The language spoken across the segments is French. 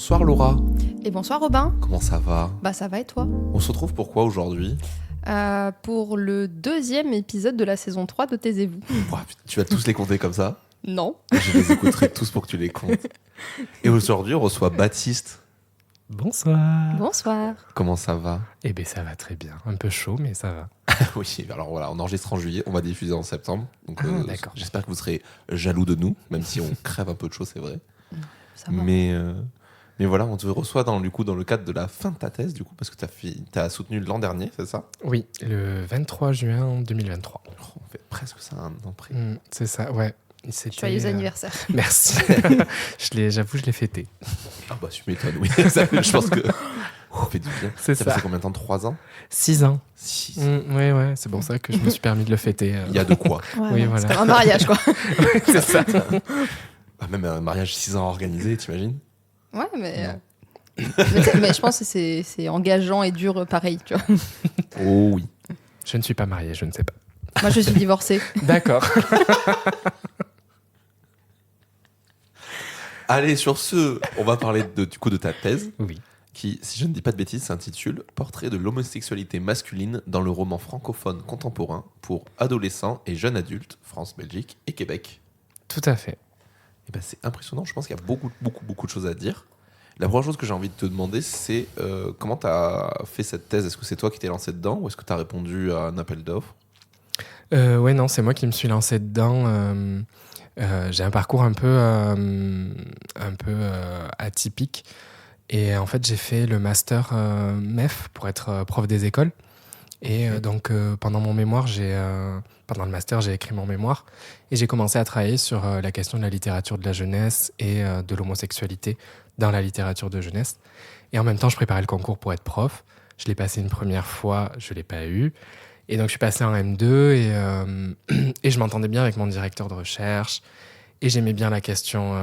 Bonsoir Laura. Et bonsoir Robin. Comment ça va? Bah ça va et toi? On se retrouve pourquoi aujourd'hui? Pour le 2e épisode de la saison 3 de Taisez-vous. Ouah, tu vas tous les compter comme ça? Non. Je les écouterai tous pour que tu les comptes. Et aujourd'hui, on reçoit Baptiste. Bonsoir. Bonsoir. Comment ça va? Eh bien, ça va très bien. Un peu chaud, mais ça va. Oui, alors voilà, on enregistre en juillet, on va diffuser en septembre. Donc d'accord. j'espère que vous serez jaloux de nous, même si on crève un peu de chaud, c'est vrai. Ça va. Mais voilà, on te reçoit dans le cadre de la fin de ta thèse, du coup, parce que tu as soutenu l'an dernier, c'est ça? Oui, le 23 juin 2023. Oh, on fait presque ça un an près. C'est ça, ouais. Joyeux anniversaire. Merci. J'avoue, je l'ai fêté. Ah bah tu m'étonnes, oui. Je pense que ça fait du bien. C'est Ça ça. fait combien de temps? 3 ans? 6 ans. 6. Ouais, c'est pour ça que je me suis permis de le fêter. Il y a de quoi. Ouais, Oui, ouais, voilà. c'est comme un mariage quoi. C'est ça. Ah, même un mariage 6 ans organisé, t'imagines? Ouais, mais, Non. mais je pense que c'est engageant et dur pareil, tu vois. Oh oui. Je ne suis pas mariée, je ne sais pas. Moi je suis divorcée. D'accord. Allez, sur ce, on va parler du coup de ta thèse, Oui. qui, si je ne dis pas de bêtises, s'intitule Portrait de l'homosexualité masculine dans le roman francophone contemporain pour adolescents et jeunes adultes, France, Belgique et Québec. Tout à fait. Et ben, c'est impressionnant, je pense qu'il y a beaucoup de choses à dire. La première chose que j'ai envie de te demander, c'est comment tu as fait cette thèse? Est-ce que c'est toi qui t'es lancé dedans ou est-ce que tu as répondu à un appel d'offres? Ouais, non, c'est moi qui me suis lancé dedans. J'ai un parcours un peu atypique. Et en fait, j'ai fait le master MEF pour être prof des écoles. Et donc, pendant mon mémoire, pendant le master, j'ai écrit mon mémoire. Et j'ai commencé à travailler sur la question de la littérature de la jeunesse et de l'homosexualité dans la littérature de jeunesse. Et en même temps, je préparais le concours pour être prof. Je l'ai passé une première fois, je ne l'ai pas eu. Et donc, je suis passé en M2 et je m'entendais bien avec mon directeur de recherche. Et j'aimais bien la question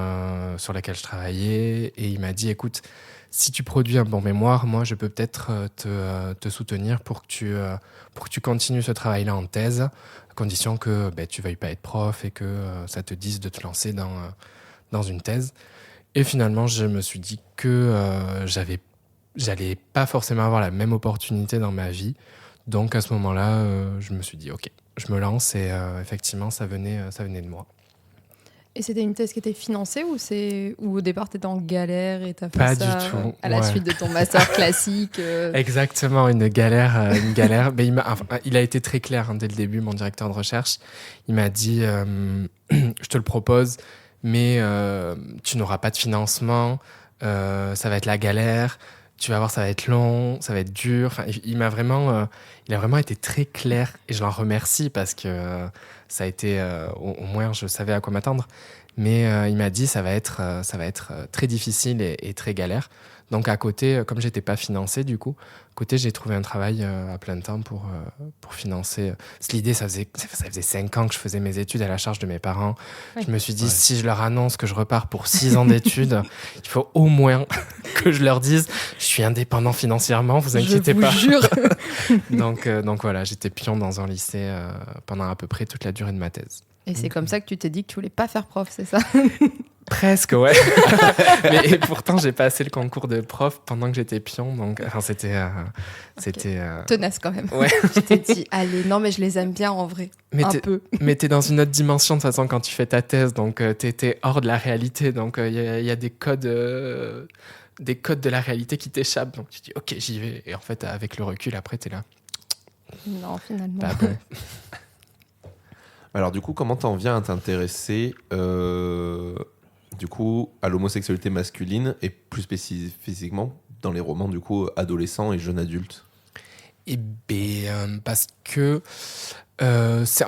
sur laquelle je travaillais. Et il m'a dit, écoute, si tu produis un bon mémoire, moi, je peux peut-être te soutenir pour que tu continues ce travail-là en thèse, à condition que tu ne veuilles pas être prof et que ça te dise de te lancer dans une thèse. Et finalement, je me suis dit que j'allais pas forcément avoir la même opportunité dans ma vie. Donc à ce moment-là, je me suis dit, ok, je me lance et effectivement, ça venait de moi. Et c'était une thèse qui était financée ou au départ t'étais en galère et t'as fait Pas ça du tout, à la ouais. suite de ton master classique Exactement, une galère. Mais il a été très clair dès le début, mon directeur de recherche. Il m'a dit, je te le propose, mais tu n'auras pas de financement, ça va être la galère. Tu vas voir, ça va être long, ça va être dur. Enfin, il a vraiment été très clair et je l'en remercie parce que ça a été, au moins, je savais à quoi m'attendre. Mais il m'a dit, ça va être très difficile et très galère. Donc à côté, comme j'étais pas financé du coup, à côté j'ai trouvé un travail à plein temps pour financer. L'idée, ça faisait 5 ans que je faisais mes études à la charge de mes parents. Oui. Je me suis dit, si je leur annonce que je repars pour 6 ans d'études, il faut au moins que je leur dise, je suis indépendant financièrement, vous inquiétez pas. Je vous jure. Donc voilà, j'étais pion dans un lycée pendant à peu près toute la durée de ma thèse. Et c'est comme ça que tu t'es dit que tu voulais pas faire prof, c'est ça? Presque, ouais. Mais pourtant, j'ai passé le concours de prof pendant que j'étais pion. Donc, enfin, c'était. Tenace quand même. Ouais. Tu t'es dit, allez, non, mais je les aime bien en vrai. Mais t'es dans une autre dimension de toute façon quand tu fais ta thèse. Donc, t'es hors de la réalité. Donc, il y a des codes de la réalité qui t'échappent. Donc, tu dis, ok, j'y vais. Et en fait, avec le recul, après, t'es là. Non, finalement. Pas bon. Alors du coup, comment t'en viens à t'intéresser du coup à l'homosexualité masculine et plus spécifiquement dans les romans du coup adolescents et jeunes adultes? Eh bien, parce que ça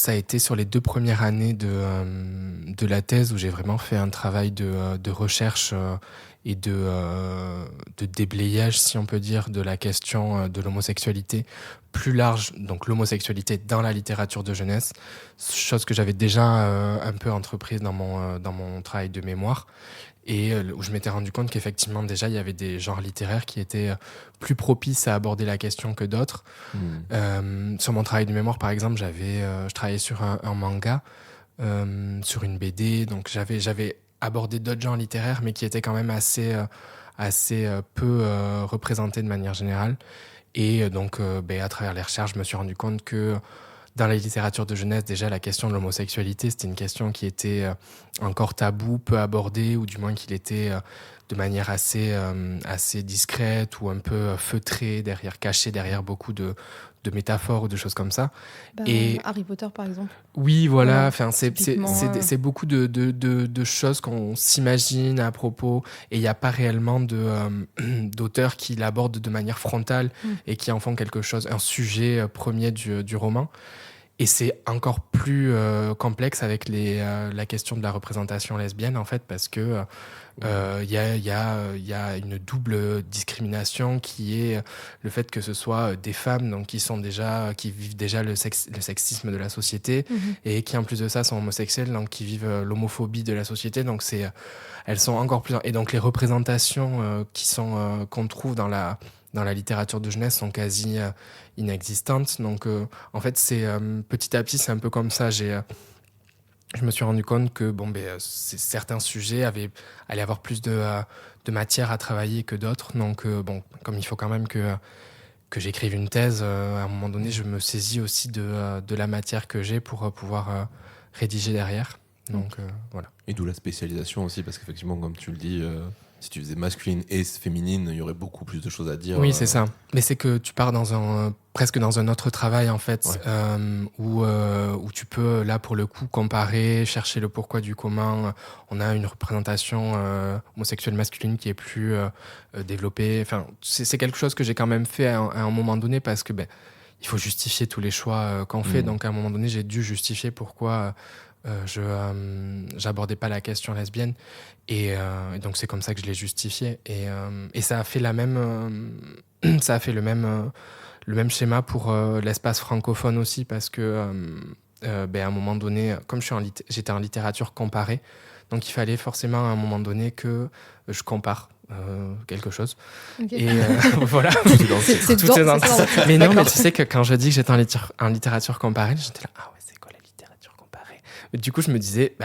a été sur les 2 premières années de la thèse où j'ai vraiment fait un travail de recherche et de déblayage, si on peut dire, de la question de l'homosexualité plus large, donc l'homosexualité dans la littérature de jeunesse, chose que j'avais déjà un peu entreprise dans mon travail de mémoire. Et où je m'étais rendu compte qu'effectivement, déjà, il y avait des genres littéraires qui étaient plus propices à aborder la question que d'autres. Sur mon travail de mémoire, par exemple, je travaillais sur un manga, sur une BD. Donc, j'avais aborder d'autres genres littéraires, mais qui étaient quand même assez peu représentés de manière générale. Et donc, à travers les recherches, je me suis rendu compte que dans la littérature de jeunesse, déjà, la question de l'homosexualité, c'était une question qui était encore taboue, peu abordée, ou du moins qu'il était de manière assez discrète ou un peu feutrée, cachée derrière beaucoup de métaphores ou de choses comme ça. Et Harry Potter, par exemple. oui, voilà. Voilà, Enfin, c'est beaucoup de choses qu'on s'imagine à propos, et il n'y a pas réellement d'auteurs qui l'abordent de manière frontale et qui en font quelque chose, un sujet premier du roman. Et c'est encore plus complexe avec la question de la représentation lesbienne, en fait, parce que il y a une double discrimination qui est le fait que ce soit des femmes donc, qui vivent déjà le sexisme de la société et qui, en plus de ça, sont homosexuelles, donc qui vivent l'homophobie de la société. Donc, elles sont encore plus... Et donc, les représentations qu'on trouve dans la littérature de jeunesse sont quasi inexistantes. Donc, en fait, petit à petit, c'est un peu comme ça. Je me suis rendu compte que certains sujets allaient avoir plus de matière à travailler que d'autres. Donc, comme il faut quand même que j'écrive une thèse, à un moment donné, je me saisis aussi de la matière que j'ai pour pouvoir rédiger derrière. Donc, voilà. Et d'où la spécialisation aussi, parce qu'effectivement, comme tu le dis, si tu faisais masculine et féminine, il y aurait beaucoup plus de choses à dire. Oui, c'est ça. Mais c'est que tu pars presque dans un autre travail, en fait, où tu peux, là, pour le coup, comparer, chercher le pourquoi du comment. On a une représentation homosexuelle masculine qui est plus développée. Enfin, c'est quelque chose que j'ai quand même fait à un moment donné parce que il faut justifier tous les choix qu'on fait. Donc, à un moment donné, j'ai dû justifier pourquoi j'abordais pas la question lesbienne. Et donc, c'est comme ça que je l'ai justifié. Et ça a fait le même schéma pour l'espace francophone aussi, parce que à un moment donné, comme j'étais en littérature comparée, donc il fallait forcément à un moment donné que je compare quelque chose. Okay. Et voilà. Tout est dans le titre. Mais non, mais tu sais que quand je dis que j'étais en littérature comparée, j'étais là, ah ouais, c'est quoi la littérature comparée? Mais du coup, je me disais,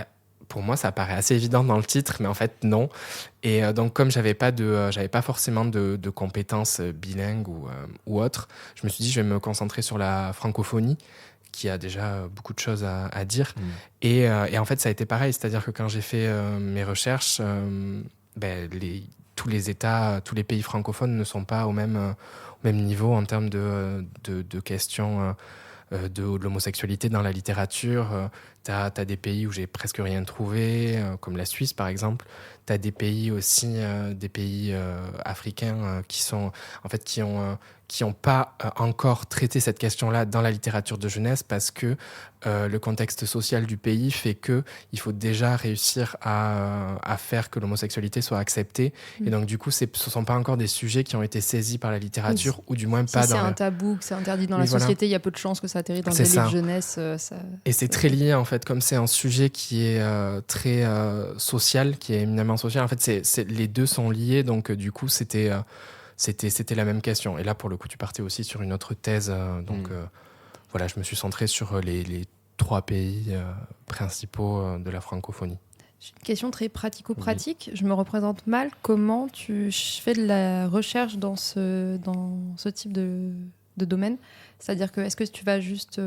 pour moi, ça paraît assez évident dans le titre, mais en fait, non. Et donc, comme j'avais pas forcément de compétences bilingues ou autres, je me suis dit, je vais me concentrer sur la francophonie, qui a déjà beaucoup de choses à dire. Et en fait, ça a été pareil. C'est-à-dire que quand j'ai fait mes recherches, tous les États, tous les pays francophones ne sont pas au même niveau en termes de questions de l'homosexualité dans la littérature. T'as des pays où j'ai presque rien trouvé, comme la Suisse par exemple. T'as des pays aussi, des pays africains qui ont pas encore traité cette question-là dans la littérature de jeunesse, parce que le contexte social du pays fait que il faut déjà réussir à faire que l'homosexualité soit acceptée. Et donc du coup, ce sont pas encore des sujets qui ont été saisis par la littérature, ou du moins pas si dans... c'est un tabou, que c'est interdit dans la société, il y a peu de chances que ça atterrisse dans des livres de jeunesse. Et c'est très lié, en fait, comme c'est un sujet qui est très social, qui est éminemment social. En fait, les deux sont liés, donc du coup, c'était la même question. Et là, pour le coup, tu partais aussi sur une autre thèse. Voilà, je me suis centré sur les 3 pays principaux de la francophonie. Une question très pratico-pratique. Je me représente mal. Comment tu fais de la recherche dans ce type de domaine? C'est-à-dire que est-ce que tu vas juste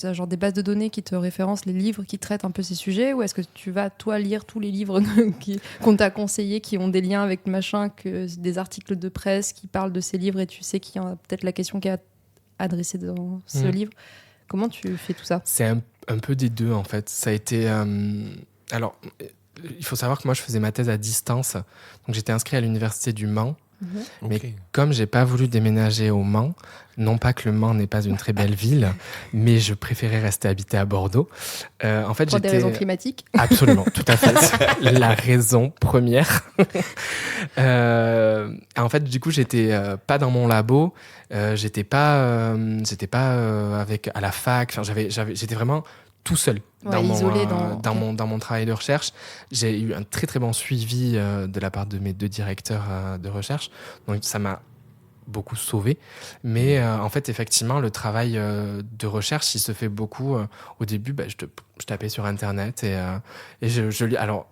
genre des bases de données qui te référencent les livres qui traitent un peu ces sujets, ou est-ce que tu vas toi lire tous les livres qu'on t'a conseillés, qui ont des liens avec machin, des articles de presse qui parlent de ces livres, et tu sais qu'il y a peut-être la question qui est adressée dans ce livre? Comment tu fais tout ça? C'est un peu des deux, en fait. Ça a été... Alors, il faut savoir que moi, je faisais ma thèse à distance. Donc, j'étais inscrit à l'université du Mans. Mais comme j'ai pas voulu déménager au Mans, non pas que le Mans n'est pas une très belle ville, mais je préférais rester habité à Bordeaux. En fait, pour des raisons climatiques. Absolument, tout à fait. La raison première. En fait, du coup, j'étais pas dans mon labo, j'étais pas à la fac. Enfin, j'étais vraiment tout seul dans mon travail de recherche. J'ai eu un très très bon suivi de la part de mes 2 directeurs de recherche, donc ça m'a beaucoup sauvé. Mais en fait, effectivement, le travail de recherche, il se fait beaucoup au début. Je tapais sur internet et je lis. Alors,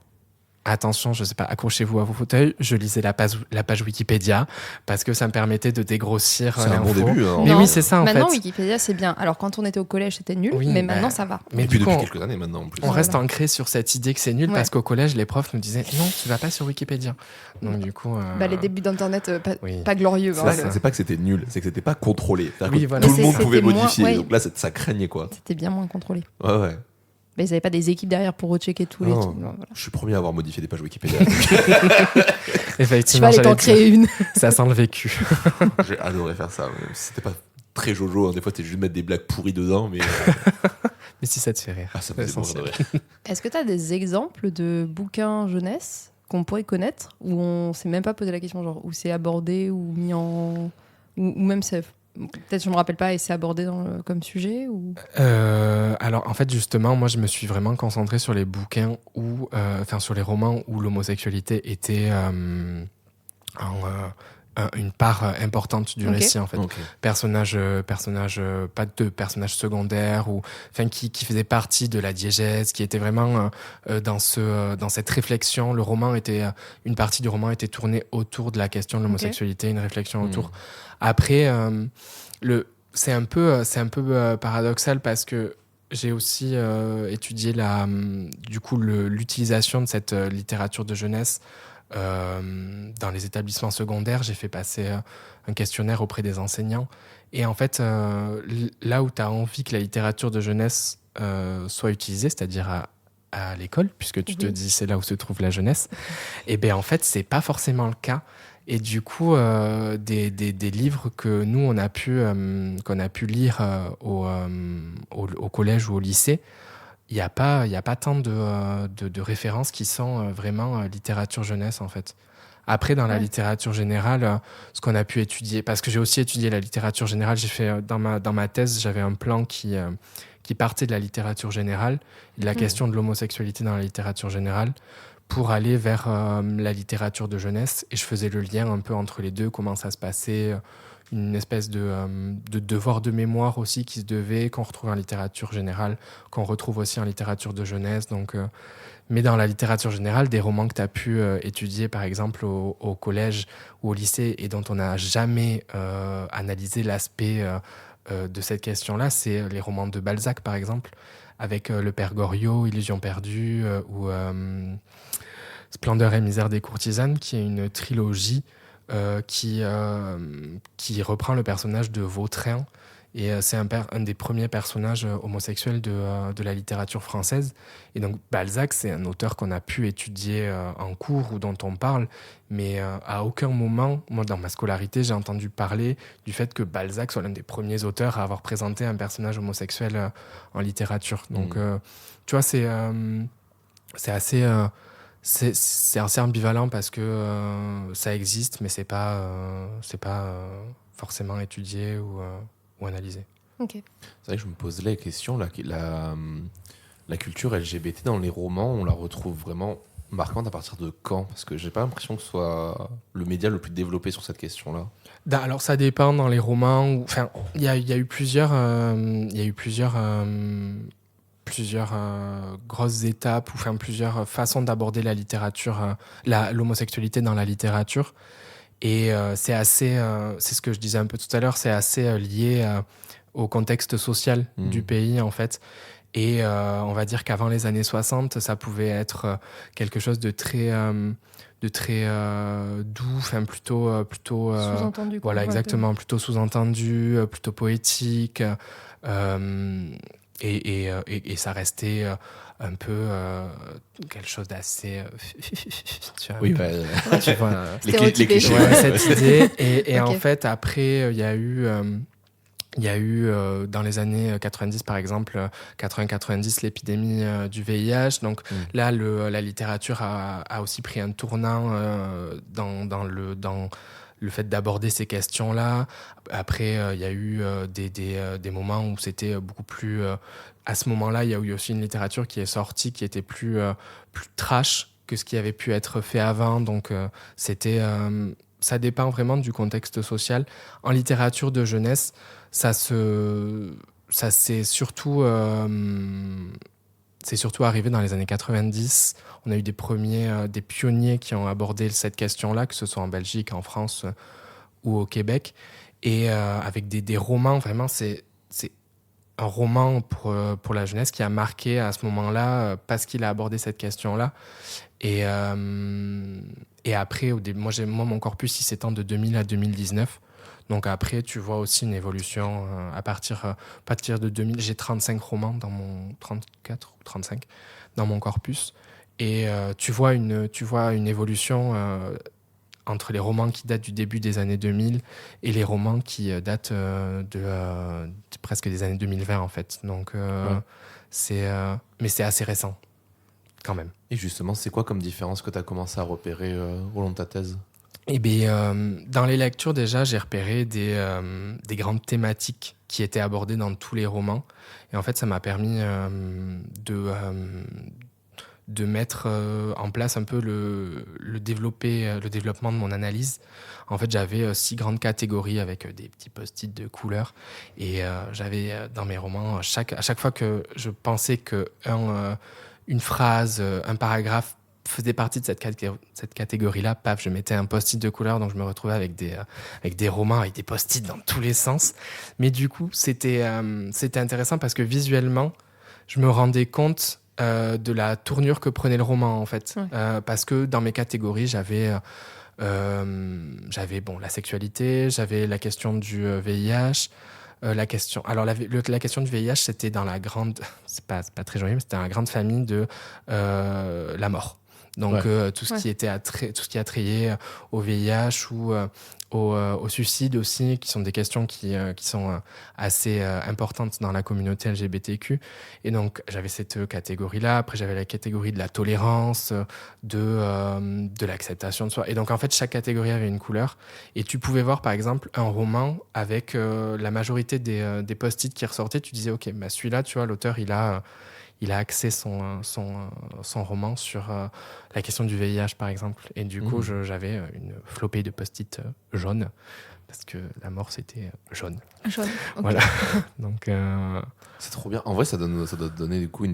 attention, je sais pas, accrochez-vous à vos fauteuils, je lisais la page Wikipédia parce que ça me permettait de dégrossir C'est un bon l'info. début. Hein. Mais Non, oui, c'est ça en Maintenant, fait. Wikipédia, c'est bien. Alors, quand on était au collège, c'était nul, Oui, mais bah, maintenant, ça va. Mais Et puis du coup, depuis quelques années maintenant en plus. on reste Voilà. ancré sur cette idée que c'est nul Ouais. parce qu'au collège, les profs nous disaient non, tu vas pas sur Wikipédia. Donc du coup, Les débuts d'Internet, oui. pas glorieux. C'est hein. pas- c'est pas que c'était nul, c'est que c'était pas contrôlé. C'est-à-dire Oui, que voilà. tout le Mais monde pouvait c'était moins- modifier. ouais. Donc là, ça craignait quoi. C'était bien moins contrôlé. Ouais. Mais ils n'avaient pas des équipes derrière pour rechecker tous les Non. trucs. Voilà. Je suis le premier à avoir modifié des pages Wikipédia. Je vais Effectivement, aller t'en j'allais dire, créer une. ça sent le vécu. J'ai adoré faire ça. Même si c'était pas très Jojo. Hein. Des fois, c'était juste mettre des blagues pourries dedans, mais Mais si ça te fait rire, ça me c'est faisait mourir de essentiel. rire. Est-ce que tu as des exemples de bouquins jeunesse qu'on pourrait connaître où on s'est même pas posé la question, genre où c'est abordé ou mis en. Ou même c'est. Peut-être je me rappelle pas et c'est abordé comme sujet ou... Alors en fait justement moi je me suis vraiment concentré sur les bouquins où sur les romans où l'homosexualité était une part importante du Ok. récit en fait. Ok. Personnage pas de personnage secondaire ou enfin qui faisait partie de la diégèse, qui était vraiment dans cette réflexion. Le roman était une partie du roman était tournée autour de la question de l'homosexualité, une réflexion autour. Après c'est un peu paradoxal parce que j'ai aussi étudié l'utilisation de cette littérature de jeunesse dans les établissements secondaires. J'ai fait passer un questionnaire auprès des enseignants. Et en fait, là où tu as envie que la littérature de jeunesse soit utilisée, c'est-à-dire à l'école, puisque tu te dis c'est là où se trouve la jeunesse, et bien en fait, c'est pas forcément le cas. Et du coup, des livres que nous, qu'on a pu lire au collège ou au lycée, il n'y a pas tant de références qui sont vraiment littérature jeunesse, en fait. Après, dans la littérature générale, ce qu'on a pu étudier, parce que j'ai aussi étudié la littérature générale, j'ai fait dans ma thèse, j'avais un plan qui partait de la littérature générale, de la question de l'homosexualité dans la littérature générale, pour aller vers la littérature de jeunesse. Et je faisais le lien un peu entre les deux, comment ça se passait, une espèce de devoir de mémoire aussi qui se devait, qu'on retrouve en littérature générale, qu'on retrouve aussi en littérature de jeunesse. Donc, mais dans la littérature générale, des romans que tu as pu étudier, par exemple, au collège ou au lycée, et dont on n'a jamais analysé l'aspect de cette question-là, c'est les romans de Balzac, par exemple, avec Le Père Goriot, Illusion perdue, ou Splendeur et misère des courtisanes, qui est une trilogie qui reprend le personnage de Vautrin. Et c'est un des premiers personnages homosexuels de la littérature française. Et donc Balzac, c'est un auteur qu'on a pu étudier en cours ou dont on parle, mais à aucun moment, moi dans ma scolarité, j'ai entendu parler du fait que Balzac soit l'un des premiers auteurs à avoir présenté un personnage homosexuel en littérature. Donc tu vois, c'est assez... c'est assez ambivalent parce que ça existe, mais c'est pas forcément étudié ou analysé. Ok. C'est vrai que je me pose la question, la culture LGBT dans les romans, on la retrouve vraiment marquante à partir de quand? Parce que j'ai pas l'impression que ce soit le média le plus développé sur cette question-là. Alors ça dépend dans les romans. Enfin, il y a eu plusieurs grosses étapes ou enfin plusieurs façons d'aborder la littérature, l'homosexualité dans la littérature. Et c'est ce que je disais un peu tout à l'heure, c'est assez lié au contexte social du pays en fait. Et on va dire qu'avant les années 60, ça pouvait être quelque chose de très doux, enfin plutôt sous-entendu. voilà, exactement, plutôt sous-entendu, plutôt poétique. Et ça restait un peu quelque chose d'assez... tu vois, Oui, tu vois, les clichés. ouais, cette idée. Et Ok. en fait, après, il y a eu dans les années 90, par exemple, 80-90, l'épidémie du VIH. Donc là, la littérature a aussi pris un tournant dans le fait d'aborder ces questions-là. Après, il y a eu des moments où c'était beaucoup plus... à ce moment-là, il y a eu aussi une littérature qui est sortie, qui était plus trash que ce qui avait pu être fait avant. Donc, ça dépend vraiment du contexte social. En littérature de jeunesse, ça s'est surtout c'est surtout arrivé dans les années 90. On a eu des pionniers qui ont abordé cette question-là, que ce soit en Belgique, en France ou au Québec. Et avec des romans, vraiment, c'est un roman pour la jeunesse qui a marqué à ce moment-là parce qu'il a abordé cette question-là. Et après, moi, mon corpus, il s'étend de 2000 à 2019. Donc après, tu vois aussi une évolution à partir de 2000. J'ai 35 romans dans mon 34 ou 35 dans mon corpus. Et tu vois une évolution entre les romans qui datent du début des années 2000 et les romans qui datent de presque des années 2020 en fait. Donc mais c'est assez récent quand même. Et justement, c'est quoi comme différence que tu as commencé à repérer au long de ta thèse? Eh bien, dans les lectures, déjà, j'ai repéré des grandes thématiques qui étaient abordées dans tous les romans. Et en fait, ça m'a permis de mettre en place un peu le développement de mon analyse. En fait, j'avais 6 grandes catégories avec des petits post-it de couleurs. Et j'avais dans mes romans, à chaque fois que je pensais qu'une phrase, un paragraphe faisait partie de cette catégorie-là, paf, je mettais un post-it de couleur, donc je me retrouvais avec des romans, avec des post-it dans tous les sens. Mais du coup, c'était intéressant parce que visuellement, je me rendais compte de la tournure que prenait le roman, en fait. Ouais. Parce que dans mes catégories, j'avais la sexualité, j'avais la question du VIH, la question du VIH, c'était dans la grande, c'est pas très joli, mais c'était dans la grande famille de la mort. Donc tout ce qui a trait au VIH ou au suicide aussi, qui sont des questions qui sont assez importantes dans la communauté LGBTQ. Et donc j'avais cette catégorie-là. Après j'avais la catégorie de la tolérance, de l'acceptation de soi. Et donc en fait chaque catégorie avait une couleur. Et tu pouvais voir par exemple un roman avec la majorité des post-it qui ressortaient. Tu disais ok, bah celui-là, tu vois, l'auteur il a axé son roman sur la question du VIH, par exemple. Et du coup, j'avais une flopée de post-it jaunes, parce que la mort, c'était jaune. Jaune, ok. Voilà. Donc, c'est trop bien. En vrai, ça doit te donner du coup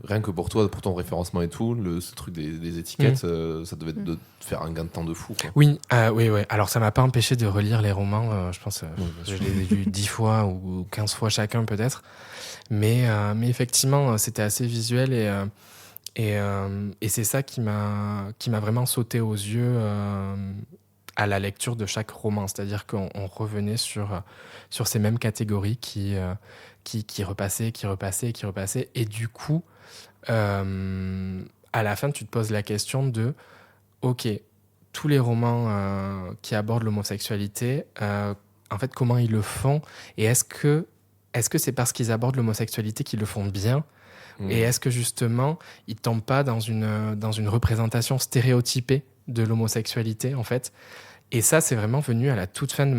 rien que pour toi, pour ton référencement et tout, ce truc des étiquettes, ça devait te faire un gain de temps de fou, quoi. Oui. Alors, ça m'a pas empêché de relire les romans. Je pense je les ai lus 10 fois ou 15 fois chacun, peut-être. Mais effectivement, c'était assez visuel et c'est ça qui m'a vraiment sauté aux yeux à la lecture de chaque roman. C'est-à-dire qu'on revenait sur ces mêmes catégories qui repassaient. Et du coup, à la fin, tu te poses la question de OK, tous les romans qui abordent l'homosexualité, en fait, comment ils le font? Et est-ce que c'est parce qu'ils abordent l'homosexualité qu'ils le font bien? Et est-ce que justement, ils ne tombent pas dans une représentation stéréotypée de l'homosexualité, en fait? Et ça, c'est vraiment venu à la toute fin de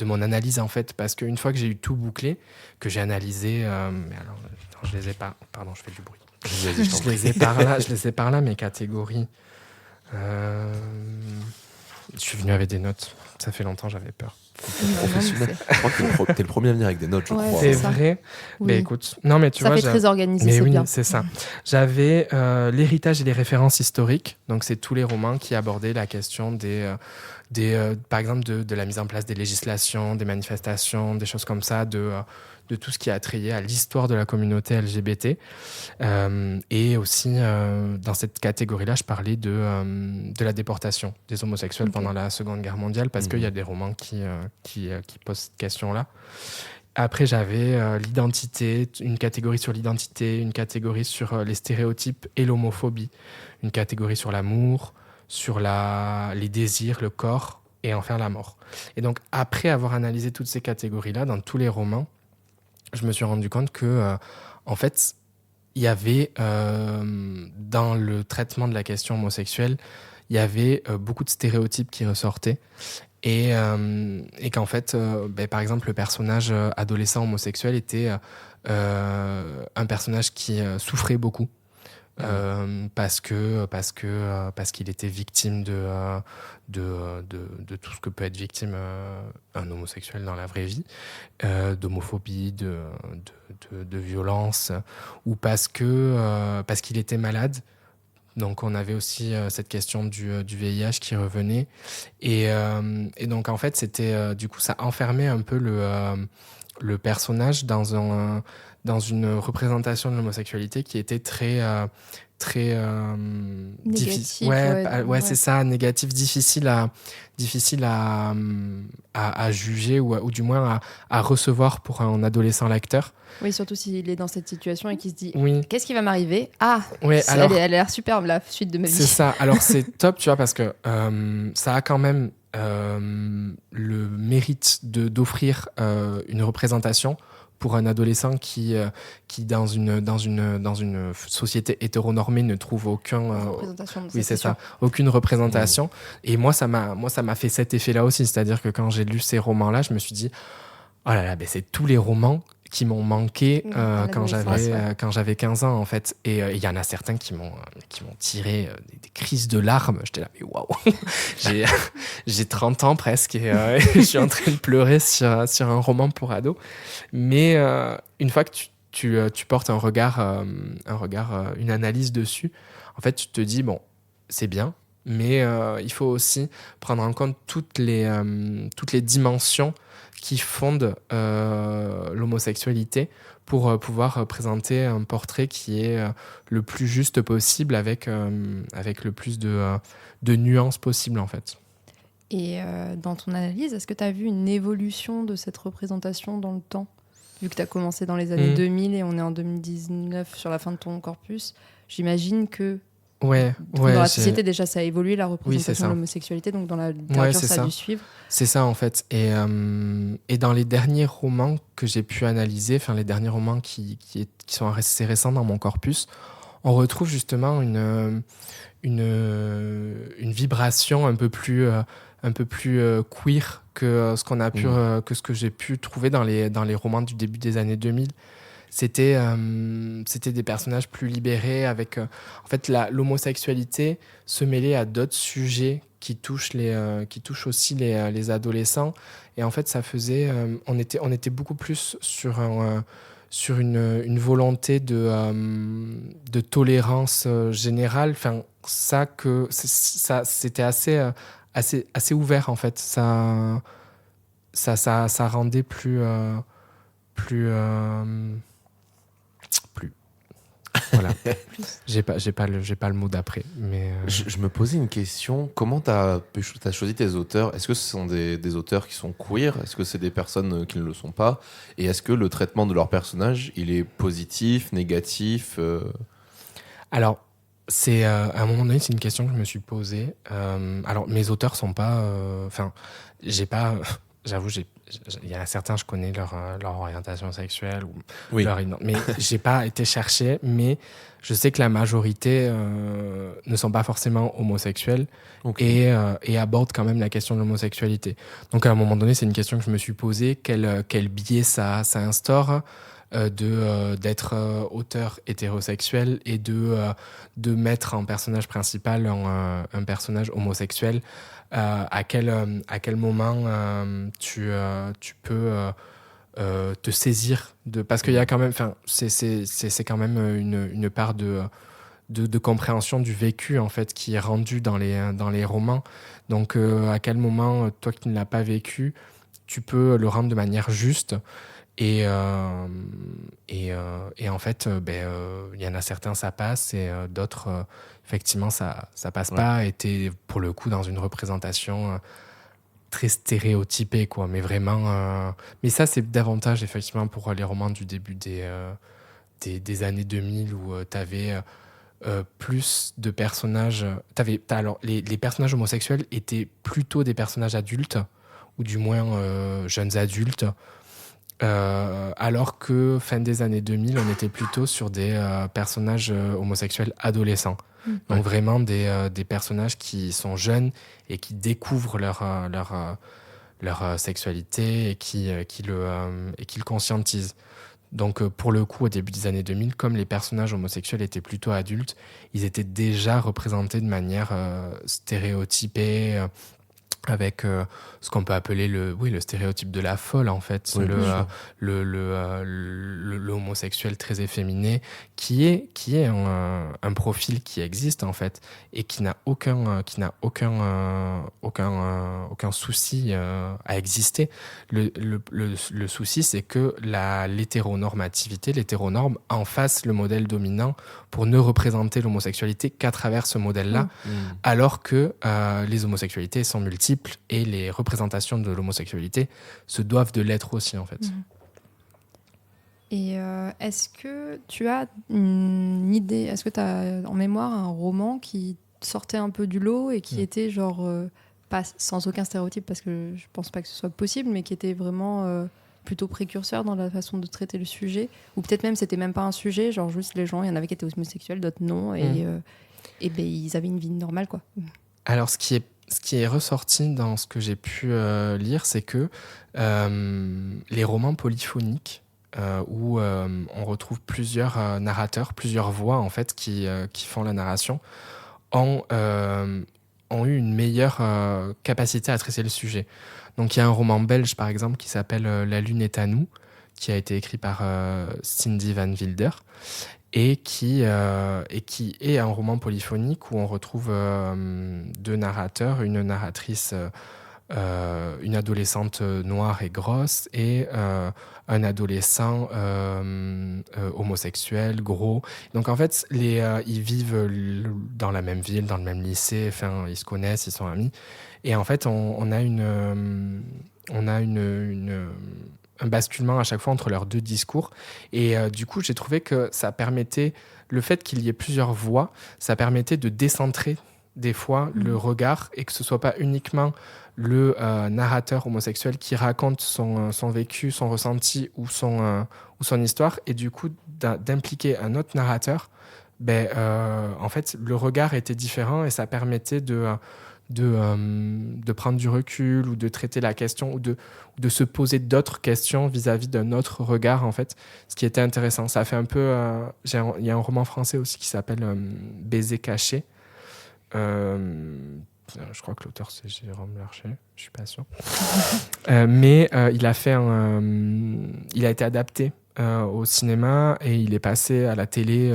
mon analyse, en fait. Parce qu'une fois que j'ai eu tout bouclé, que j'ai analysé... mais alors, attends, je les ai pas... Pardon, je fais du bruit. Je les ai par là, mes catégories. Je suis venu avec des notes. Ça fait longtemps, j'avais peur. Professionnel. Je crois que t'es le premier à venir avec des notes, je crois. C'est vrai. Oui. Mais écoute, non mais tu vois, ça fait très organisé, mais c'est oui, bien. c'est ça. J'avais l'héritage et les références historiques. Donc c'est tous les romans qui abordaient la question par exemple de la mise en place des législations, des manifestations, des choses comme ça, de tout ce qui a trait à l'histoire de la communauté LGBT. Et aussi, dans cette catégorie-là, je parlais de la déportation des homosexuels pendant la Seconde Guerre mondiale, parce qu'il y a des romans qui posent cette question-là. Après, j'avais l'identité, une catégorie sur l'identité, une catégorie sur les stéréotypes et l'homophobie, une catégorie sur l'amour, sur les désirs, le corps, et enfin la mort. Et donc, après avoir analysé toutes ces catégories-là, dans tous les romans, je me suis rendu compte que, en fait, il y avait, dans le traitement de la question homosexuelle, il y avait beaucoup de stéréotypes qui ressortaient. Et qu'en fait, par exemple, le personnage adolescent homosexuel était un personnage qui souffrait beaucoup, parce qu'il était victime de tout ce que peut être victime un homosexuel dans la vraie vie, d'homophobie, de violence, ou parce qu'il était malade. Donc on avait aussi cette question du VIH qui revenait. Et donc en fait, c'était du coup, ça enfermait un peu le personnage dans une représentation de l'homosexualité qui était très Négatif, ouais, c'est ça, négatif, difficile à juger ou du moins à recevoir pour un adolescent lecteur. Oui, surtout s'il est dans cette situation et qu'il se dit Oui. qu'est-ce qui va m'arriver ? Ah, Ouais, elle a l'air superbe la suite de ma vie. C'est ça. Alors c'est top, tu vois, parce que ça a quand même le mérite d'offrir une représentation pour un adolescent qui dans une société hétéronormée ne trouve aucune représentation. Et moi ça m'a fait cet effet-là aussi, c'est-à-dire que quand j'ai lu ces romans-là, je me suis dit oh là là, ben c'est tous les romans qui m'ont manqué quand j'avais 15 ans en fait. Et il y en a certains qui m'ont tiré des crises de larmes. J'étais là, mais waouh, j'ai 30 ans presque et je suis en train de pleurer sur un roman pour ados. Mais une fois que tu portes un regard, une analyse dessus, en fait, tu te dis, bon, c'est bien, mais il faut aussi prendre en compte toutes les dimensions qui fondent l'homosexualité pour pouvoir présenter un portrait qui est le plus juste possible avec le plus de nuances possibles en fait. Et dans ton analyse, est-ce que tu as vu une évolution de cette représentation dans le temps ? Vu que tu as commencé dans les années 2000 et on est en 2019 sur la fin de ton corpus, j'imagine que dans la société, déjà, ça a évolué, la représentation de l'homosexualité, donc dans la littérature, ça a dû suivre. C'est ça, en fait. Et dans les derniers romans que j'ai pu analyser, enfin, les derniers romans qui sont assez récents dans mon corpus, on retrouve justement une vibration un peu plus queer que ce qu'on a pu, que ce que j'ai pu trouver dans les romans du début des années 2000. C'était des personnages plus libérés avec en fait l'homosexualité se mêlait à d'autres sujets qui touchent aussi les adolescents, et en fait ça faisait on était beaucoup plus sur une volonté de tolérance générale, enfin ça c'était assez ouvert en fait, ça rendait plus voilà. j'ai pas le mot d'après, mais je me posais une question. Comment t'as choisi tes auteurs ? Est-ce que ce sont des auteurs qui sont queer ? Est-ce que c'est des personnes qui ne le sont pas ? Et est-ce que le traitement de leur personnage, il est positif, négatif Alors, c'est à un moment donné, c'est une question que je me suis posée. Alors, mes auteurs sont pas, j'ai pas, j'avoue, il y en a certains, je connais leur orientation sexuelle ou mais j'ai pas été chercher. Mais je sais que la majorité ne sont pas forcément homosexuels, et abordent quand même la question de l'homosexualité. Donc à un moment donné, c'est une question que je me suis posée, quel biais ça instaure d'être auteur hétérosexuel et de mettre en personnage principal un personnage homosexuel. À quel moment tu peux te saisir parce qu'il y a quand même, c'est quand même une part de compréhension du vécu en fait qui est rendu dans les romans. Donc à quel moment, toi qui ne l'as pas vécu, tu peux le rendre de manière juste. Et en fait, il y en a certains, ça passe, et d'autres, effectivement, ça passe pas. Et t'es, pour le coup, dans une représentation très stéréotypée, quoi. Mais vraiment... Mais ça, c'est davantage, effectivement, pour les romans du début des années 2000, où t'avais plus de personnages... Alors, les personnages homosexuels étaient plutôt des personnages adultes, ou du moins jeunes adultes. Alors que fin des années 2000, on était plutôt sur des personnages homosexuels adolescents. Donc vraiment des personnages qui sont jeunes et qui découvrent leur sexualité et qui le conscientisent. Donc pour le coup, au début des années 2000, comme les personnages homosexuels étaient plutôt adultes, ils étaient déjà représentés de manière stéréotypée, avec ce qu'on peut appeler le stéréotype de la folle, en fait, Oui, bien sûr. le homosexuel très efféminé, qui est un profil qui existe, en fait, et qui n'a aucun souci à exister. Le souci, c'est que l'hétéronormativité, l'hétéronorme, en fasse le modèle dominant pour ne représenter l'homosexualité qu'à travers ce modèle-là, alors que les homosexualités sont multiples et les représentations de l'homosexualité se doivent de l'être aussi, en fait. Et est-ce que tu as une idée, est-ce que tu as en mémoire un roman qui sortait un peu du lot et qui était genre, pas sans aucun stéréotype, parce que je pense pas que ce soit possible, mais qui était vraiment plutôt précurseur dans la façon de traiter le sujet, ou peut-être même c'était même pas un sujet, genre juste les gens, il y en avait qui étaient homosexuels, d'autres non, et ben, ils avaient une vie normale, quoi. Alors, ce qui est ressorti dans ce que j'ai pu lire, c'est que les romans polyphoniques, où on retrouve plusieurs narrateurs, plusieurs voix en fait qui font la narration, ont eu une meilleure capacité à traiter le sujet. Donc il y a un roman belge par exemple qui s'appelle La Lune est à nous, qui a été écrit par Cindy Van Wilder, et qui est un roman polyphonique où on retrouve deux narrateurs, une narratrice, une adolescente noire et grosse, et un adolescent homosexuel, gros. Donc en fait, ils vivent dans la même ville, dans le même lycée, enfin, ils se connaissent, ils sont amis. Et en fait, on a un basculement à chaque fois entre leurs deux discours. Et du coup, j'ai trouvé que ça permettait, le fait qu'il y ait plusieurs voix, ça permettait de décentrer des fois le regard, et que ce soit pas uniquement le narrateur homosexuel qui raconte son vécu, son ressenti ou son histoire, et du coup d'impliquer un autre narrateur. En fait, le regard était différent et ça permettait de prendre du recul, ou de traiter la question, ou de se poser d'autres questions vis-à-vis d'un autre regard, en fait, ce qui était intéressant. Ça fait un peu... il y a un roman français aussi qui s'appelle Baiser caché. Je crois que l'auteur c'est Jérôme Larcher, je suis pas sûr. Mais il a été adapté au cinéma et il est passé à la télé.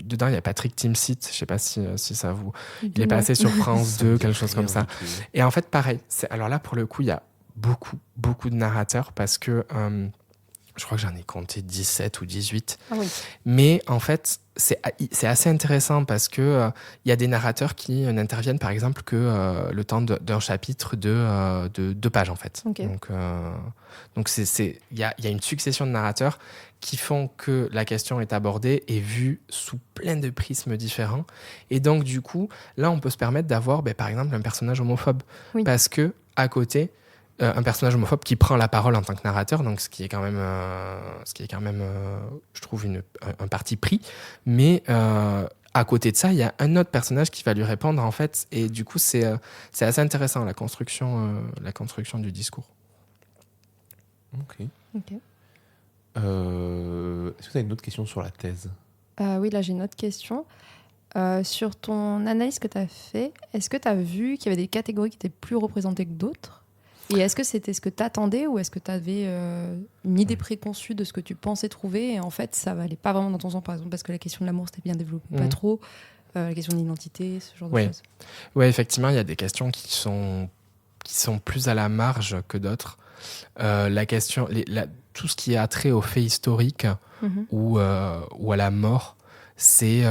Dedans, il y a Patrick Timsit, je sais pas si ça vous... Il est passé sur France 2, quelque chose comme ça. Et en fait, pareil. Alors là, pour le coup, il y a beaucoup de narrateurs, parce que je crois que j'en ai compté 17 ou 18. Ah oui. Mais en fait, c'est assez intéressant, parce que y a des narrateurs qui n'interviennent par exemple que le temps d'un chapitre de 2 pages, en fait. Okay. Donc il y a une succession de narrateurs qui font que la question est abordée et vue sous plein de prismes différents. Et donc du coup, là on peut se permettre d'avoir par exemple un personnage homophobe. Oui. Parce que à côté, un personnage homophobe qui prend la parole en tant que narrateur, donc ce qui est quand même, je trouve, un parti pris. Mais à côté de ça, il y a un autre personnage qui va lui répondre, en fait, et du coup, c'est assez intéressant, la construction du discours. Ok. Est-ce que tu as une autre question sur la thèse ? Oui, là j'ai une autre question. Sur ton analyse que tu as fait, est-ce que tu as vu qu'il y avait des catégories qui étaient plus représentées que d'autres ? Et est-ce que c'était ce que tu attendais, ou est-ce que tu avais une idée préconçue de ce que tu pensais trouver, et en fait ça n'allait pas vraiment dans ton sens, par exemple parce que la question de l'amour c'était bien développé, pas trop, la question de l'identité, ce genre de choses. Oui, effectivement, il y a des questions qui sont plus à la marge que d'autres. La question, tout ce qui a trait aux faits historiques ou à la mort, c'est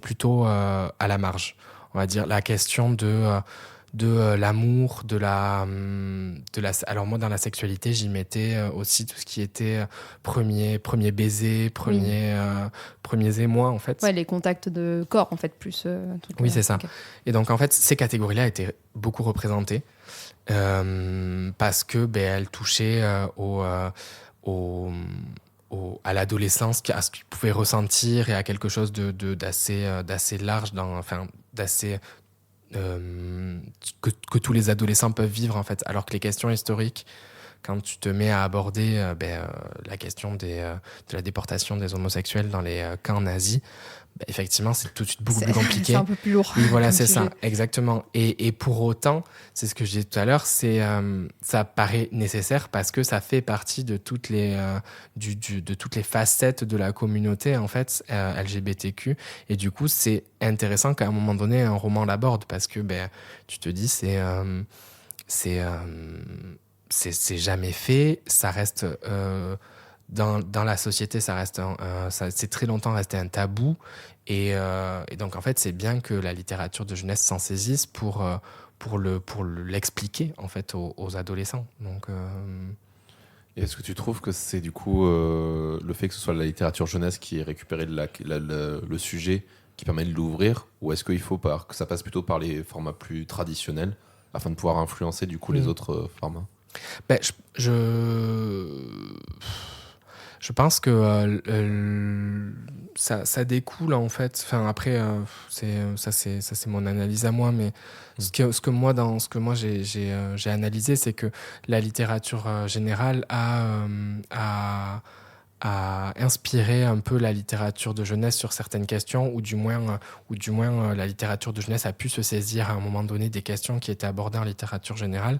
plutôt à la marge. On va dire la question de l'amour, alors moi dans la sexualité j'y mettais aussi tout ce qui était premier baiser, premiers émois, en fait. Ouais, les contacts de corps, en fait, plus oui, c'est ça. Okay. Et donc en fait ces catégories-là étaient beaucoup représentées parce que elles touchaient à l'adolescence, à ce qu'ils pouvaient ressentir, et à quelque chose d'assez large, d'assez que tous les adolescents peuvent vivre, en fait, alors que les questions historiques quand tu te mets à aborder la question de la déportation des homosexuels dans les camps nazis, effectivement, c'est tout de suite beaucoup plus compliqué. C'est un peu plus lourd. Oui, voilà, comme c'est sujet. ça, exactement. Et pour autant, c'est ce que je disais tout à l'heure, ça paraît nécessaire parce que ça fait partie de toutes les facettes de la communauté en fait LGBTQ. Et du coup, c'est intéressant qu'à un moment donné, un roman l'aborde parce que tu te dis c'est jamais fait, ça reste dans la société, ça reste c'est très longtemps resté un tabou et donc en fait c'est bien que la littérature de jeunesse s'en saisisse pour l'expliquer en fait aux adolescents. Donc Et est-ce que tu trouves que c'est du coup le fait que ce soit la littérature jeunesse qui ait récupéré le sujet qui permet de l'ouvrir, ou est-ce qu'il faut que ça passe plutôt par les formats plus traditionnels afin de pouvoir influencer du coup les autres formats? Je pense que ça découle en fait. Enfin après, c'est mon analyse à moi, mais ce que moi j'ai analysé, c'est que la littérature générale a inspiré un peu la littérature de jeunesse sur certaines questions, ou du moins la littérature de jeunesse a pu se saisir à un moment donné des questions qui étaient abordées en littérature générale.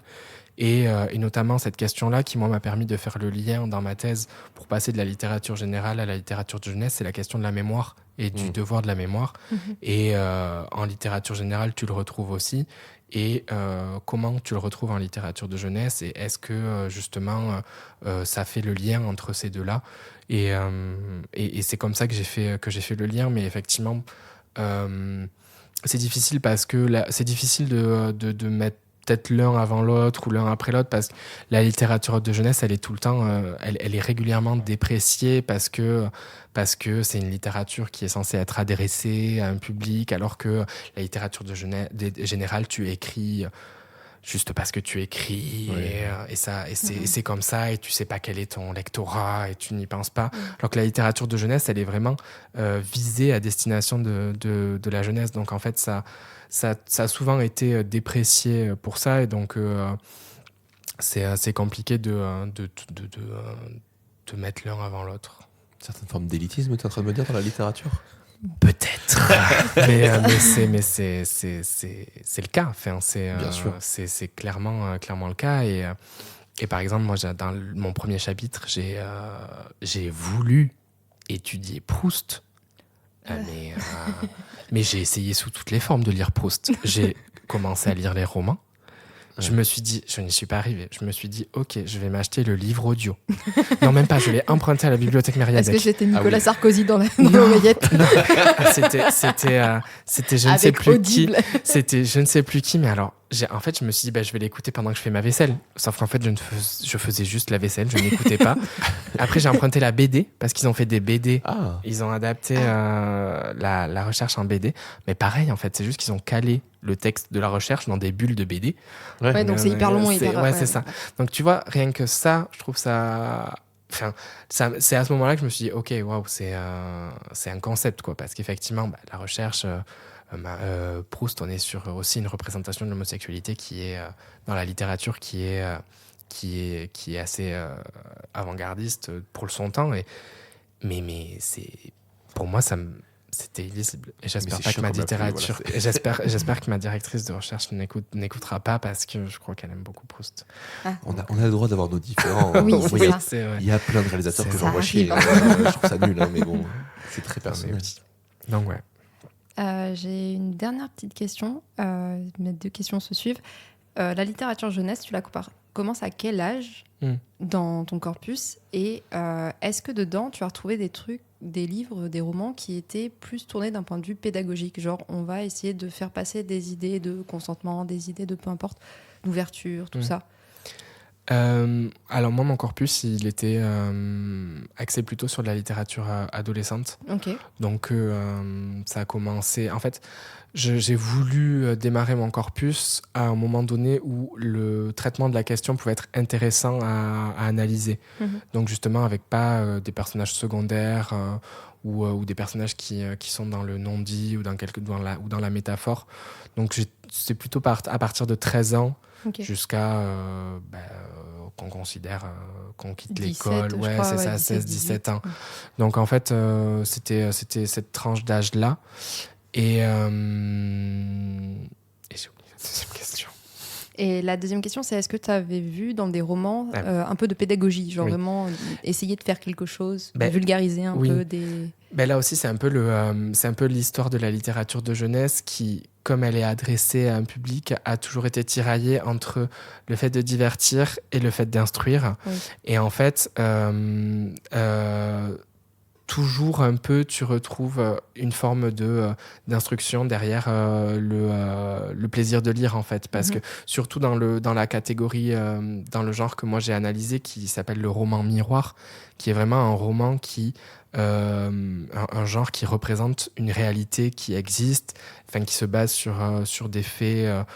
Et notamment cette question-là qui, moi, m'a permis de faire le lien dans ma thèse pour passer de la littérature générale à la littérature de jeunesse, c'est la question de la mémoire et du devoir de la mémoire. Et en littérature générale, tu le retrouves aussi. Et comment tu le retrouves en littérature de jeunesse, et est-ce que justement ça fait le lien entre ces deux-là, et c'est comme ça que j'ai fait le lien. Mais effectivement, c'est difficile parce que c'est difficile de mettre peut-être l'un avant l'autre ou l'un après l'autre, parce que la littérature de jeunesse, elle est tout le temps, elle est régulièrement dépréciée parce que c'est une littérature qui est censée être adressée à un public, alors que la littérature de jeunesse générale, tu écris juste parce que tu écris, et c'est comme ça, et tu sais pas quel est ton lectorat et tu n'y penses pas. Alors que la littérature de jeunesse, elle est vraiment visée à destination de la jeunesse. Donc en fait, ça a souvent été déprécié pour ça, et donc c'est assez compliqué de mettre l'un avant l'autre. Certaines formes d'élitisme, tu es en train de me dire, dans la littérature? Peut-être. mais c'est le cas. Enfin, Bien sûr. C'est clairement le cas. Et par exemple, moi, dans mon premier chapitre, j'ai voulu étudier Proust. Mais j'ai essayé sous toutes les formes de lire Proust. J'ai commencé à lire les romans. Je me suis dit, je n'y suis pas arrivé. Je me suis dit, ok, je vais m'acheter le livre audio. Non, même pas, je l'ai emprunté à la bibliothèque Mériadec. Est-ce que c'était Nicolas Sarkozy dans l'oreillette? C'était je ne sais plus qui. C'était je ne sais plus qui, mais alors, en fait, je me suis dit, je vais l'écouter pendant que je fais ma vaisselle. Sauf qu'en fait, je faisais juste la vaisselle, je n'écoutais pas. Après, j'ai emprunté la BD, parce qu'ils ont fait des BD. Ah. Ils ont adapté la recherche en BD. Mais pareil, en fait, c'est juste qu'ils ont calé le texte de la recherche dans des bulles de BD. Ouais, donc c'est hyper long. C'est ça. Donc tu vois, rien que ça, je trouve ça... Enfin, c'est à ce moment-là que je me suis dit, ok, waouh, c'est un concept, quoi. Parce qu'effectivement, la recherche... Proust, on est sur aussi une représentation de l'homosexualité qui est dans la littérature qui est assez avant-gardiste pour son temps, mais c'est, pour moi, c'était illisible, et j'espère pas que ma littérature, j'espère que ma directrice de recherche n'écoutera pas, parce que je crois qu'elle aime beaucoup Proust. On a le droit d'avoir nos différents. Oui, c'est ça. Il y a plein de réalisateurs que j'envoie chier. Je trouve ça nul, mais bon, c'est très personnel. Donc ouais. J'ai une dernière petite question. Mes deux questions se suivent. La littérature jeunesse, tu la commences à quel âge dans ton corpus, et est-ce que dedans tu as retrouvé des livres, des romans qui étaient plus tournés d'un point de vue pédagogique, genre on va essayer de faire passer des idées de consentement, des idées de peu importe, d'ouverture, tout ça? Alors moi, mon corpus, il était axé plutôt sur de la littérature adolescente. Okay. Donc ça a commencé... En fait, j'ai voulu démarrer mon corpus à un moment donné où le traitement de la question pouvait être intéressant à analyser. Donc justement, avec pas des personnages secondaires ou des personnages qui sont dans le non-dit ou dans la métaphore. Donc c'est plutôt à partir de 13 ans jusqu'à qu'on considère qu'on quitte 17, l'école. Ouais, crois, c'est ça, 17, 16-17 ans. Donc en fait, c'était cette tranche d'âge-là. Et j'ai oublié la deuxième question. Et la deuxième question, c'est est-ce que tu avais vu dans des romans Ah. un peu de pédagogie, genre Oui. vraiment essayer de faire quelque chose, Ben, vulgariser un oui. peu des... Ben là aussi, c'est un peu l'histoire de la littérature de jeunesse qui, comme elle est adressée à un public, a toujours été tiraillée entre le fait de divertir et le fait d'instruire. Oui. Et en fait, toujours un peu, tu retrouves une forme d'instruction derrière le plaisir de lire, en fait. Parce que, surtout dans la catégorie, dans le genre que moi j'ai analysé, qui s'appelle le roman miroir, qui est vraiment un roman qui... un genre qui représente une réalité qui existe, enfin, qui se base sur des faits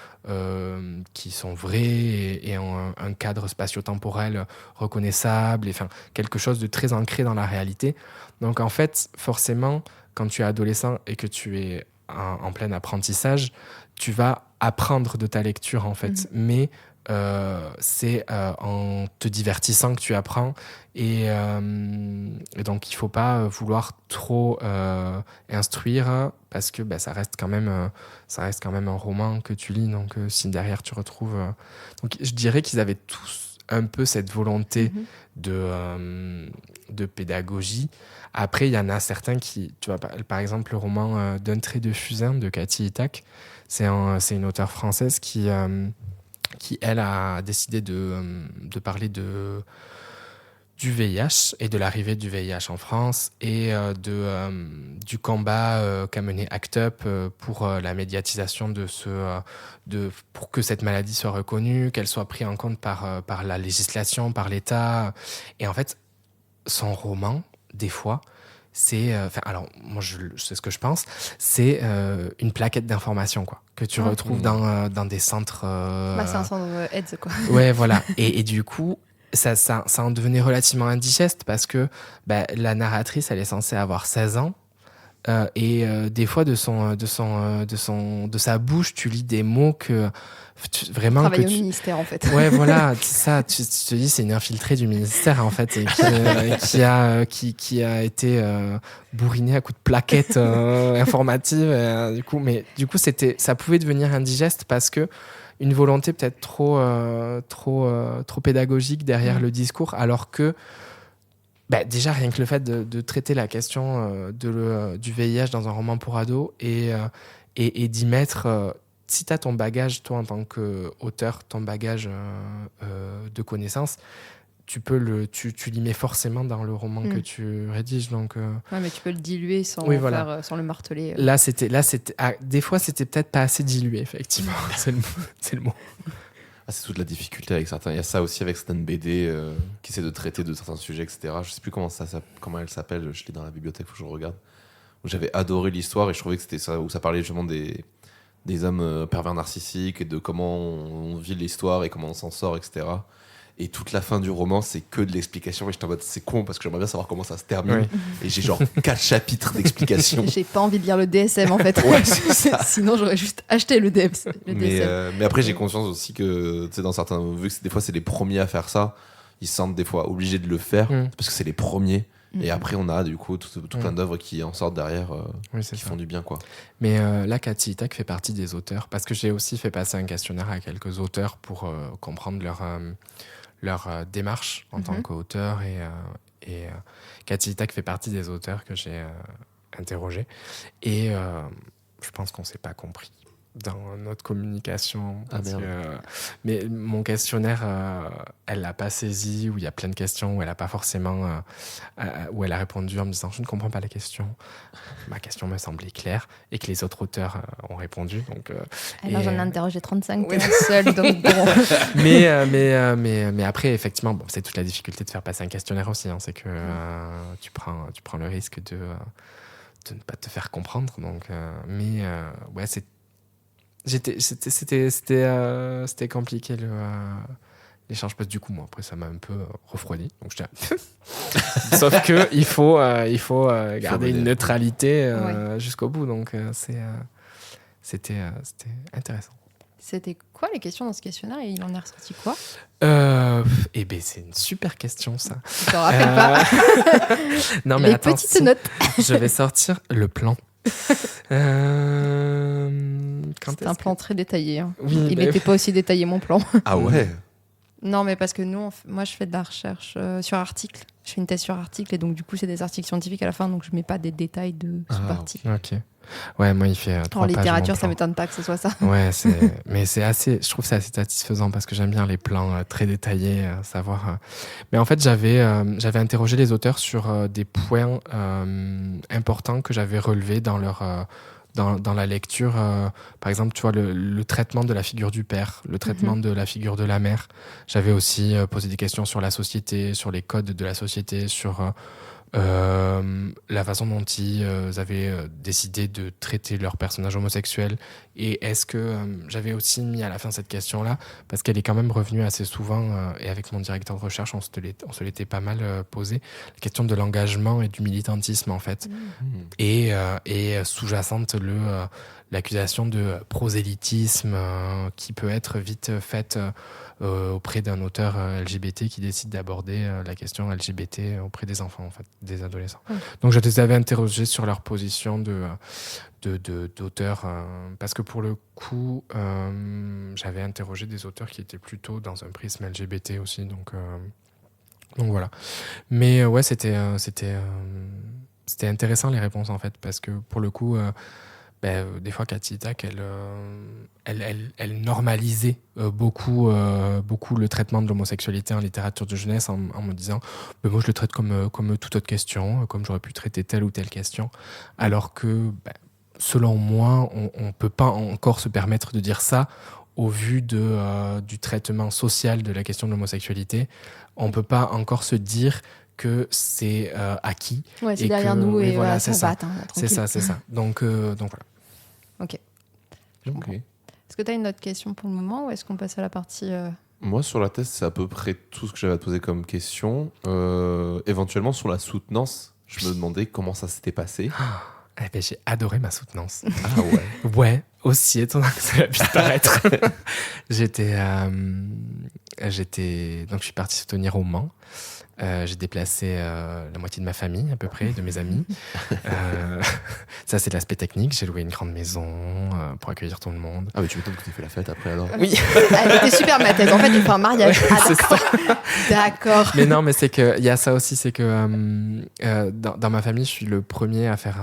qui sont vrais et ont un cadre spatio-temporel reconnaissable, et, enfin, quelque chose de très ancré dans la réalité. Donc en fait, forcément, quand tu es adolescent et que tu es en plein apprentissage, tu vas apprendre de ta lecture, en fait. Mais c'est en te divertissant que tu apprends, et donc il ne faut pas vouloir trop instruire, parce que ça reste quand même un roman que tu lis. Donc si derrière tu retrouves... Donc je dirais qu'ils avaient tous un peu cette volonté de pédagogie. Après, il y en a certains qui... Tu vois, par exemple, le roman D'un trait de fusain de Cathy Itac, c'est une auteure française qui, elle, a décidé de parler du VIH et de l'arrivée du VIH en France, et du combat qu'a mené ACT UP pour la médiatisation pour que cette maladie soit reconnue, qu'elle soit prise en compte par la législation, par l'État. Et en fait, son roman, des fois, c'est... alors, moi, je sais ce que je pense. C'est une plaquette d'information, quoi, que tu retrouves dans des centres... c'est un centre AIDS, quoi. Ouais, voilà. Et du coup, ça en devenait relativement indigeste, parce que la narratrice, elle est censée avoir 16 ans. Et des fois, de sa bouche, tu lis des mots que... Vraiment travailler au ministère, en fait. Ouais, voilà, ça, tu te dis, c'est une infiltrée du ministère, en fait, et qui a été bourrinée à coups de plaquettes informatives. Du coup, ça pouvait devenir indigeste, parce que une volonté peut-être trop pédagogique derrière le discours, alors que déjà, rien que le fait de traiter la question du VIH dans un roman pour ados, et d'y mettre... si tu as ton bagage, toi, en tant qu'auteur, ton bagage de connaissances, tu l'y mets forcément dans le roman que tu rédiges. Donc, ouais, mais tu peux le diluer sans le marteler. Là, des fois, c'était peut-être pas assez dilué, effectivement. C'est le mot. C'est toute la difficulté avec certains. Il y a ça aussi avec certaines BD qui essaient de traiter de certains sujets, etc. Je sais plus comment elle s'appelle. Je l'ai dans la bibliothèque, faut que je regarde. Où j'avais adoré l'histoire, et je trouvais que c'était ça, où ça parlait justement des hommes pervers narcissiques, et de comment on vit l'histoire et comment on s'en sort, etc. Et toute la fin du roman, c'est que de l'explication. Et j'étais en mode, c'est con, parce que j'aimerais bien savoir comment ça se termine. Oui. Et j'ai genre 4 chapitres d'explication. J'ai pas envie de lire le DSM, en fait. Ouais, c'est ça. Sinon, j'aurais juste acheté le DSM. Mais après, j'ai conscience aussi que, tu sais, dans certains... Vu que des fois, c'est les premiers à faire ça, ils se sentent des fois obligés de le faire, parce que c'est les premiers. Et après, on a du coup tout plein d'œuvres qui en sortent derrière, qui font du bien, quoi. Mais là, Cathy Itac fait partie des auteurs, parce que j'ai aussi fait passer un questionnaire à quelques auteurs pour comprendre leur démarche en tant qu'auteur. Et Cathy Itac fait partie des auteurs que j'ai interrogés. Et je pense qu'on ne s'est pas compris dans notre communication. Mais mon questionnaire, elle l'a pas saisi, où il y a plein de questions où elle a pas forcément... où elle a répondu en me disant « Je ne comprends pas la question ». Ma question me semblait claire, et que les autres auteurs ont répondu. Donc, alors j'en ai interrogé 35, t'es seul, donc bon. mais après, effectivement, c'est toute la difficulté de faire passer un questionnaire aussi. Hein, c'est que tu prends le risque de ne pas te faire comprendre. Donc, ouais, c'était compliqué l'échange, parce que du coup, moi, après, ça m'a un peu refroidi. Donc, sauf que il faut garder une neutralité jusqu'au bout. Donc, c'était intéressant. C'était quoi les questions dans ce questionnaire et il en est ressorti quoi? Eh bien, c'est une super question, ça. Je te rappelle pas. Non, mais Les attends, petites si, notes. je vais sortir le plan. Quand C'est est-ce un plan très détaillé. Hein. Oui, Il mais- n'était pas aussi détaillé mon plan. Ah ouais. Non, mais parce que nous, moi, je fais de la recherche sur articles. Je fais une thèse sur articles et donc du coup, c'est des articles scientifiques à la fin, donc je mets pas des détails de sous-articles. Ok. Ouais, moi, il fait 3 En pages. littérature, mon ça plan. m'étonne pas que ce soit ça. Ouais, mais c'est assez, je trouve que c'est assez satisfaisant parce que j'aime bien les plans très détaillés, savoir. Mais en fait, j'avais interrogé les auteurs sur des points importants que j'avais relevés dans leur dans la lecture. Par exemple, tu vois le traitement de la figure du père, le traitement de la figure de la mère. J'avais aussi posé des questions sur la société, sur les codes de la société, sur la façon dont ils avaient décidé de traiter leur personnage homosexuel. Et est-ce que j'avais aussi mis à la fin cette question-là, parce qu'elle est quand même revenue assez souvent, et avec mon directeur de recherche, on se l'était pas mal posé, la question de l'engagement et du militantisme, en fait. Et sous-jacente l'accusation de prosélytisme qui peut être vite faite auprès d'un auteur LGBT qui décide d'aborder la question LGBT auprès des enfants, en fait, des adolescents. Donc je les avais interrogés sur leur position d'auteur, parce que pour le coup, j'avais interrogé des auteurs qui étaient plutôt dans un prisme LGBT aussi, donc voilà. Mais ouais, c'était intéressant les réponses, en fait, parce que pour le coup, des fois, Cathy Tack, elle normalisait beaucoup le traitement de l'homosexualité en littérature de jeunesse en me disant moi, je le traite comme toute autre question, comme j'aurais pu traiter telle ou telle question. Alors que, selon moi, on ne peut pas encore se permettre de dire ça au vu du traitement social de la question de l'homosexualité. On ne peut pas encore se dire que c'est acquis. Ouais, c'est et derrière que, nous et voilà, voilà, c'est ça ça. va. Attends, C'est ça, c'est ça. Donc voilà. Ok. Ok. Est-ce que tu as une autre question pour le moment ou est-ce qu'on passe à la partie Moi, sur la thèse, c'est à peu près tout ce que j'avais à te poser comme question. Éventuellement, sur la soutenance, je me demandais comment ça s'était passé. Eh ben, j'ai adoré ma soutenance. Ah ouais. Ouais, aussi étonnant que ça puisse paraître. Donc je suis parti soutenir au Mans. J'ai déplacé la moitié de ma famille, à peu près, de mes amis. Ça, c'est l'aspect technique. J'ai loué une grande maison pour accueillir tout le monde. Ah mais tu m'étonnes que tu fait la fête après alors. Oui. Elle était super ma thèse. En fait, il fait un mariage. Ah, C'est d'accord. D'accord. Mais non, mais c'est que il y a ça aussi, c'est que dans ma famille, je suis le premier à faire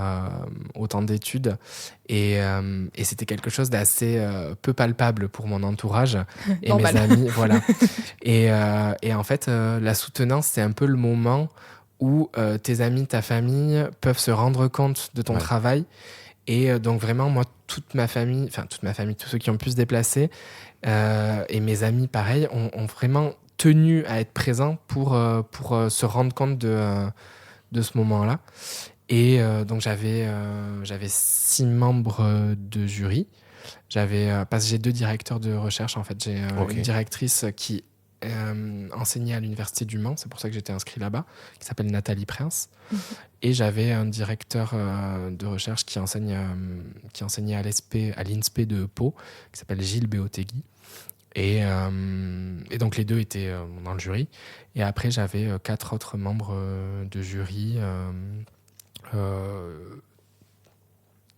autant d'études et c'était quelque chose d'assez peu palpable pour mon entourage et Normal. mes amis, voilà. Et en fait, la soutenance, c'est un peu le moment où tes amis, ta famille peuvent se rendre compte de ton travail. Et donc vraiment, moi, toute ma famille, tous ceux qui ont pu se déplacer, et mes amis, pareil, ont vraiment tenu à être présents pour se rendre compte de ce moment-là. Et donc j'avais 6 membres de jury. Parce que j'ai 2 directeurs de recherche, en fait. J'ai une directrice qui enseignait à l'université du Mans, c'est pour ça que j'étais inscrit là-bas, qui s'appelle Nathalie Prince. Et j'avais un directeur de recherche qui enseignait à l'INSPE de Pau, qui s'appelle Gilles Béotegui. Et donc les 2 étaient dans le jury. Et après, j'avais 4 autres membres de jury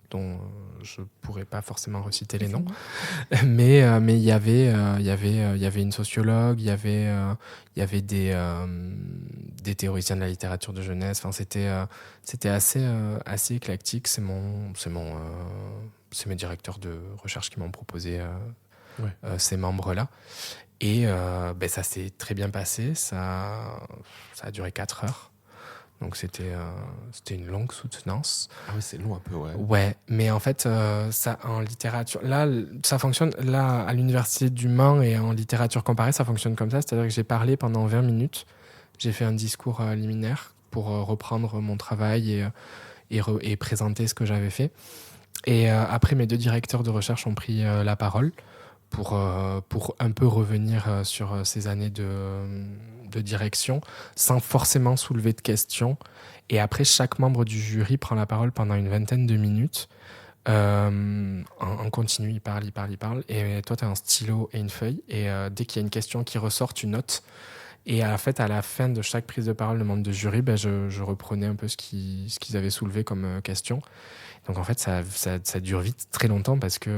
dont je pourrais pas forcément reciter les noms, mais il y avait une sociologue, il y avait des théoriciens de la littérature de jeunesse. Enfin, c'était assez éclectique. C'est mes directeurs de recherche qui m'ont proposé ces membres-là. Et ça s'est très bien passé. Ça a duré 4 heures. Donc c'était une longue soutenance. Ah ouais, c'est long un peu, ouais. Ouais, mais en fait, ça en littérature, là, ça fonctionne, là, à l'université du Mans et en littérature comparée, ça fonctionne comme ça, c'est-à-dire que j'ai parlé pendant 20 minutes, j'ai fait un discours liminaire pour reprendre mon travail et présenter ce que j'avais fait. Et après, mes 2 directeurs de recherche ont pris la parole pour un peu revenir sur ces années de direction sans forcément soulever de questions. Et après, chaque membre du jury prend la parole pendant une 20aine de minutes En continu, il parle. Et toi, tu as un stylo et une feuille. Et dès qu'il y a une question qui ressort, tu notes. Et en fait, à la fin de chaque prise de parole de membre de jury, je reprenais un peu ce qu'ils avaient soulevé comme question. Donc en fait, ça dure vite, très longtemps, parce que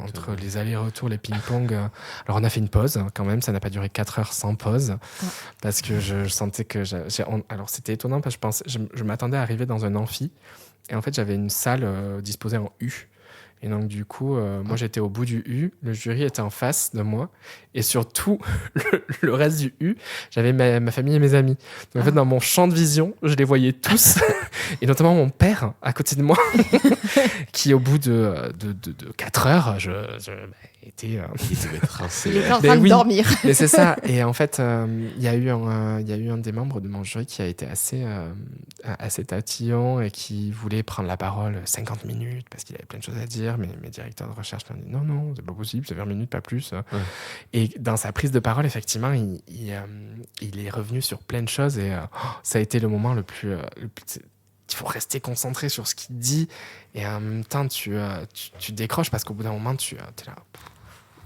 entre les allers-retours, les ping-pong... alors on a fait une pause, hein, quand même, ça n'a pas duré 4 heures sans pause, parce que je sentais que... alors c'était étonnant, parce que je m'attendais à arriver dans un amphi, et en fait j'avais une salle disposée en U. Et donc du coup, moi j'étais au bout du U, le jury était en face de moi, et sur tout le reste du U, j'avais ma famille et mes amis. Donc en fait, dans mon champ de vision, je les voyais tous, et notamment mon père à côté de moi, qui au bout de 4 heures, était... Il devait être rincé. Il était en train de dormir. Mais c'est ça. Et en fait, il y a eu un des membres de mon jury qui a été assez tatillon et qui voulait prendre la parole 50 minutes parce qu'il avait plein de choses à dire. Mais mes directeurs de recherche m'ont dit non, c'est pas possible, c'est 20 minutes, pas plus. Ouais. Et dans sa prise de parole, effectivement, il est revenu sur plein de choses et ça a été le moment le plus il faut rester concentré sur ce qu'il dit et en même temps tu décroches parce qu'au bout d'un moment tu es là.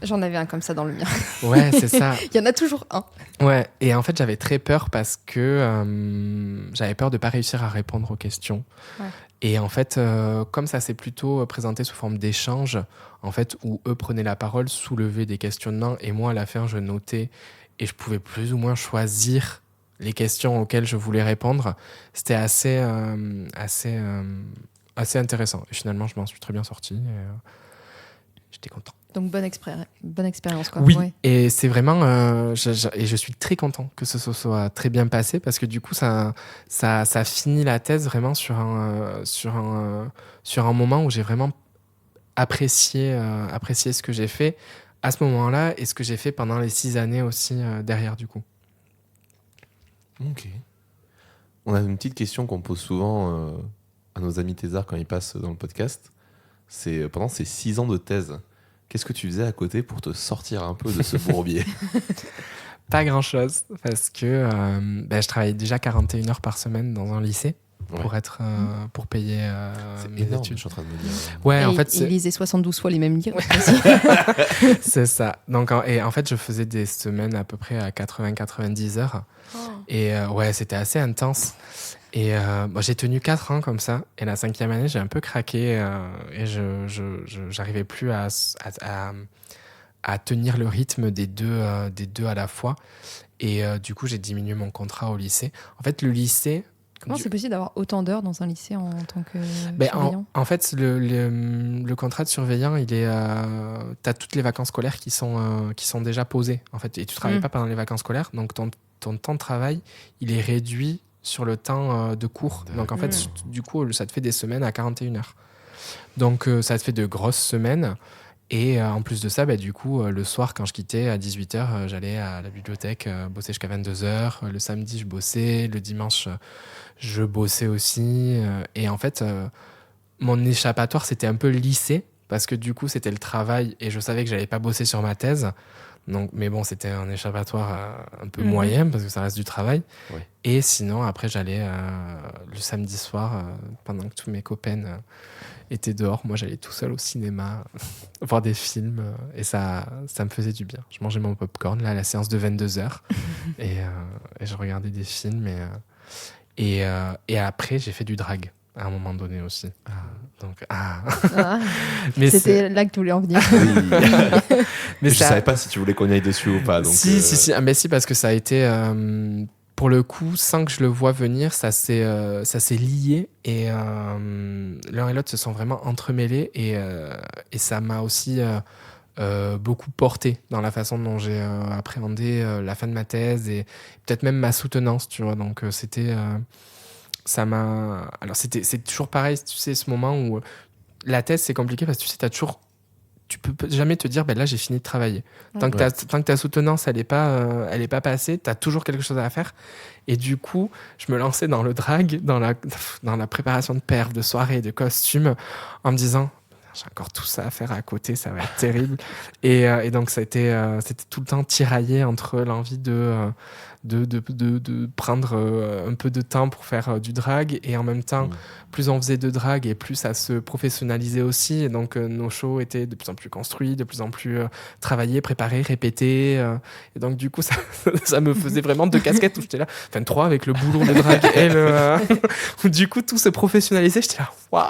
J'en avais un comme ça dans le mien. Ouais, c'est ça. Il y en a toujours un. Ouais, et en fait j'avais très peur parce que j'avais peur de pas réussir à répondre aux questions. Ouais. Et en fait, comme ça s'est plutôt présenté sous forme d'échange, en fait, où eux prenaient la parole, soulevaient des questionnements et moi à la fin je notais et je pouvais plus ou moins choisir les questions auxquelles je voulais répondre, c'était assez intéressant. Et finalement, je m'en suis très bien sorti et j'étais content. Donc, bonne expérience, quoi. Oui, ouais. Et c'est vraiment... et je suis très content que ce soit très bien passé parce que du coup, ça finit la thèse vraiment sur un moment où j'ai vraiment apprécié ce que j'ai fait à ce moment-là et ce que j'ai fait pendant les 6 années aussi derrière, du coup. Ok. On a une petite question qu'on pose souvent à nos amis thésards quand ils passent dans le podcast. C'est pendant ces 6 ans de thèse, qu'est-ce que tu faisais à côté pour te sortir un peu de ce bourbier? Pas grand-chose, parce que je travaillais déjà 41 heures par semaine dans un lycée pour payer mes énorme, études. Je suis en train de me dire. Ouais, en fait, il lisait 72 fois les mêmes livres. C'est ça. Donc, en fait, je faisais des semaines à peu près à 80-90 heures. Oh. Et c'était assez intense. Et j'ai tenu 4 ans comme ça. Et la 5e année, j'ai un peu craqué et j'arrivais plus à tenir le rythme des deux à la fois. Et du coup, j'ai diminué mon contrat au lycée. En fait, le lycée... Comment c'est possible d'avoir autant d'heures dans un lycée en tant que surveillant ? En fait, le contrat de surveillant, t'as toutes les vacances scolaires qui sont déjà posées. En fait, et tu travailles pas pendant les vacances scolaires. Donc, ton temps de travail, il est réduit sur le temps de cours. Donc, en fait, du coup, ça te fait des semaines à 41 heures. Donc, ça te fait de grosses semaines. Et en plus de ça, du coup, le soir, quand je quittais à 18h, j'allais à la bibliothèque bosser jusqu'à 22h. Le samedi, je bossais. Le dimanche, je bossais aussi. Et en fait, mon échappatoire, c'était un peu le lycée. Parce que du coup, c'était le travail. Et je savais que je n'allais pas bosser sur ma thèse. Donc, mais bon, c'était un échappatoire un peu moyen parce que ça reste du travail. Ouais. Et sinon, après, j'allais le samedi soir, pendant que tous mes copains étaient dehors. Moi, j'allais tout seul au cinéma voir des films et ça me faisait du bien. Je mangeais mon popcorn là, à la séance de 22h et je regardais des films. Et après, j'ai fait du drag à un moment donné aussi. Mais c'était là que tu voulais en venir. Oui. Mais je savais pas si tu voulais qu'on y aille dessus ou pas. Donc si. Mais si, parce que ça a été... pour le coup, sans que je le voie venir, ça s'est lié et l'un et l'autre se sont vraiment entremêlés et ça m'a aussi beaucoup porté dans la façon dont j'ai appréhendé la fin de ma thèse et peut-être même ma soutenance, tu vois. Donc c'était... ça m'a... Alors c'est toujours pareil, tu sais, ce moment où la thèse c'est compliqué parce que tu sais, tu peux jamais te dire là j'ai fini de travailler. Tant que ta soutenance elle est pas passée, t'as toujours quelque chose à faire. Et du coup, je me lançais dans le drag, dans la préparation de perfs, de soirées, de costumes, en me disant j'ai encore tout ça à faire à côté, ça va être terrible. Et donc, c'était tout le temps tiraillé entre l'envie de prendre un peu de temps pour faire du drag, et en même temps, plus on faisait de drag et plus ça se professionnalisait aussi. Et donc, nos shows étaient de plus en plus construits, de plus en plus travaillés, préparés, répétés. Et donc, du coup, ça me faisait vraiment deux casquettes où j'étais là, enfin trois avec le boulot de drag et où du coup, tout se professionnalisait. J'étais là, waouh!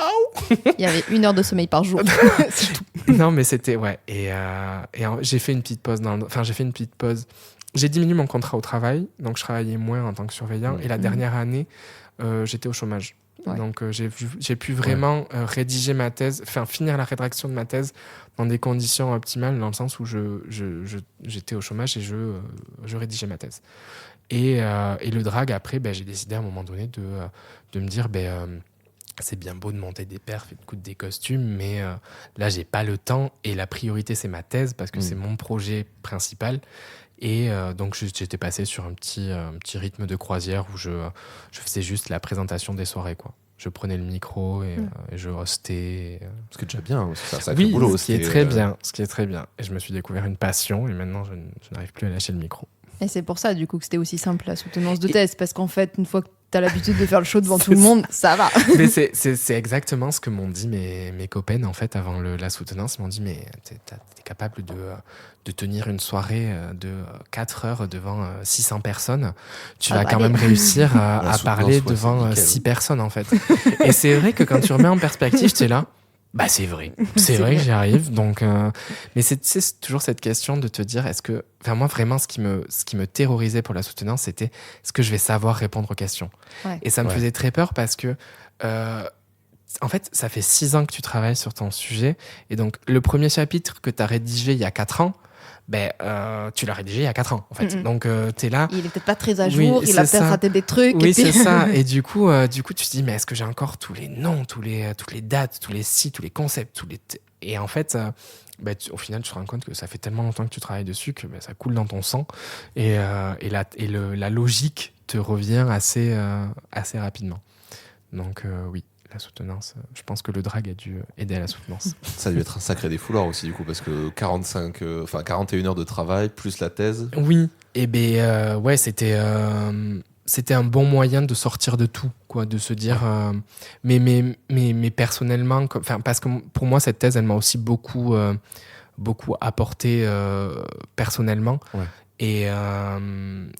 Il y avait 1 heure de sommeil par jour. C'est tout. Non, mais c'était, ouais. J'ai fait une petite pause j'ai diminué mon contrat au travail, donc je travaillais moins en tant que surveillant. Et la dernière année, j'étais au chômage. Ouais. Donc j'ai pu vraiment rédiger ma thèse, finir la rédaction de ma thèse dans des conditions optimales, dans le sens où j'étais au chômage et je rédigeais ma thèse. Et le drag, après, j'ai décidé à un moment donné de me dire... c'est bien beau de monter des perfs et de coudre des costumes, mais là, j'ai pas le temps. Et la priorité, c'est ma thèse, parce que c'est mon projet principal. Et donc, j'étais passé sur un petit rythme de croisière où je faisais juste la présentation des soirées, quoi. Je prenais le micro et je hostais. Ce qui est déjà bien, c'est un sacré boulot. Ce qui est très bien. Et je me suis découvert une passion, et maintenant, je n'arrive plus à lâcher le micro. Et c'est pour ça, du coup, que c'était aussi simple, la soutenance de thèse, parce qu'en fait, une fois que t'as l'habitude de faire le show devant tout le monde, ça va. Mais c'est exactement ce que m'ont dit mes copaines, en fait, avant la soutenance. Ils m'ont dit, mais t'es capable de tenir une soirée de 4 heures devant 600 personnes. Tu vas quand même réussir à parler devant 6 personnes, en fait. Et c'est vrai que quand tu remets en perspective, t'es là, c'est vrai. C'est vrai que j'y arrive. Donc, mais c'est toujours cette question de te dire, moi, vraiment, ce qui me terrorisait pour la soutenance, c'était, est-ce que je vais savoir répondre aux questions? Et ça me faisait très peur parce que, en fait, ça fait 6 ans que tu travailles sur ton sujet. Et donc, le premier chapitre que tu as rédigé il y a 4 ans, tu l'as rédigé il y a 4 ans, en fait. Donc, t'es là. Il est peut-être pas très à jour, il a peut-être raté des trucs. Oui, c'est ça. Et du coup, tu te dis, mais est-ce que j'ai encore tous les noms, toutes les dates, tous les sites, tous les concepts, et en fait, au final, tu te rends compte que ça fait tellement longtemps que tu travailles dessus que ça coule dans ton sang. Et la logique te revient assez rapidement. Donc, oui. La soutenance, je pense que le drag a dû aider à la soutenance. Ça a dû être un sacré défouloir aussi, du coup, parce que 41 heures de travail, plus la thèse. Oui, et c'était un bon moyen de sortir de tout, quoi, de se dire... mais personnellement, parce que pour moi, cette thèse, elle m'a aussi beaucoup apporté personnellement. Ouais. Et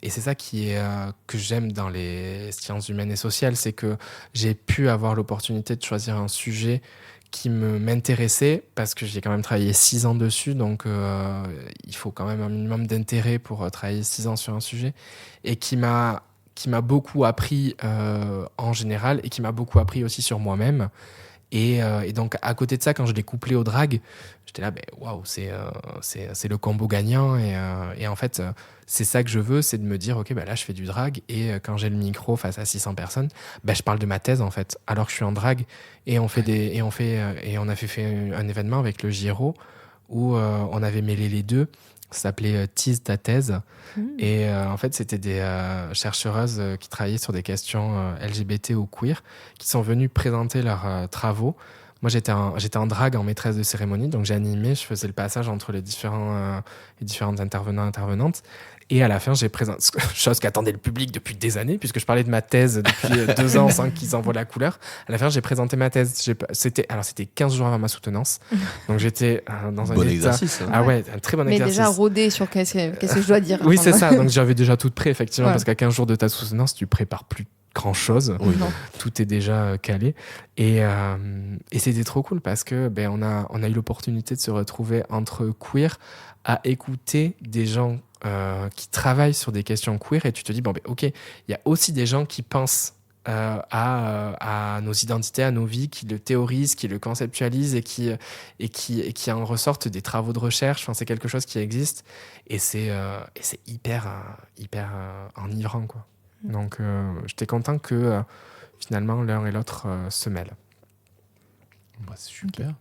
c'est ça que j'aime dans les sciences humaines et sociales, c'est que j'ai pu avoir l'opportunité de choisir un sujet qui m'intéressait, parce que j'ai quand même travaillé 6 ans dessus, donc il faut quand même un minimum d'intérêt pour travailler 6 ans sur un sujet, et qui m'a beaucoup appris en général, et qui m'a beaucoup appris aussi sur moi-même. Et donc, à côté de ça, quand je l'ai couplé au drag, j'étais là, waouh, c'est le combo gagnant. Et en fait, c'est ça que je veux, c'est de me dire, ok, là, je fais du drag. Et quand j'ai le micro face à 600 personnes, je parle de ma thèse, en fait, alors que je suis en drag. Et on a fait un événement avec le Giro où on avait mêlé les deux. Ça s'appelait Tease ta thèse. Et en fait, c'était des chercheuses qui travaillaient sur des questions LGBT ou queer, qui sont venues présenter leurs travaux. Moi, j'étais en drague, en maîtresse de cérémonie, donc j'ai animé, je faisais le passage entre les différentes intervenants et intervenantes. Et à la fin, j'ai présenté, chose qu'attendait le public depuis des années, puisque je parlais de ma thèse depuis 2 ans sans qu'ils envoient la couleur. À la fin, j'ai présenté ma thèse. C'était 15 jours avant ma soutenance. Donc j'étais dans un bon état... exercice. Hein. Ah ouais, un très bon exercice. Mais déjà rodé sur qu'est-ce que je dois dire. Oui, c'est ça. Donc j'avais déjà tout prêt, effectivement, parce qu'à 15 jours de ta soutenance, tu prépares plus grand-chose. Oui. Tout est déjà calé. Et c'était trop cool parce que on a eu l'opportunité de se retrouver entre queer à écouter des gens qui travaillent sur des questions queer, et tu te dis, ok, il y a aussi des gens qui pensent à nos identités, à nos vies, qui le théorisent, qui le conceptualisent et qui en ressortent des travaux de recherche. Enfin, c'est quelque chose qui existe, et c'est hyper enivrant, quoi. Donc, j'étais content que finalement l'un et l'autre se mêlent. C'est super.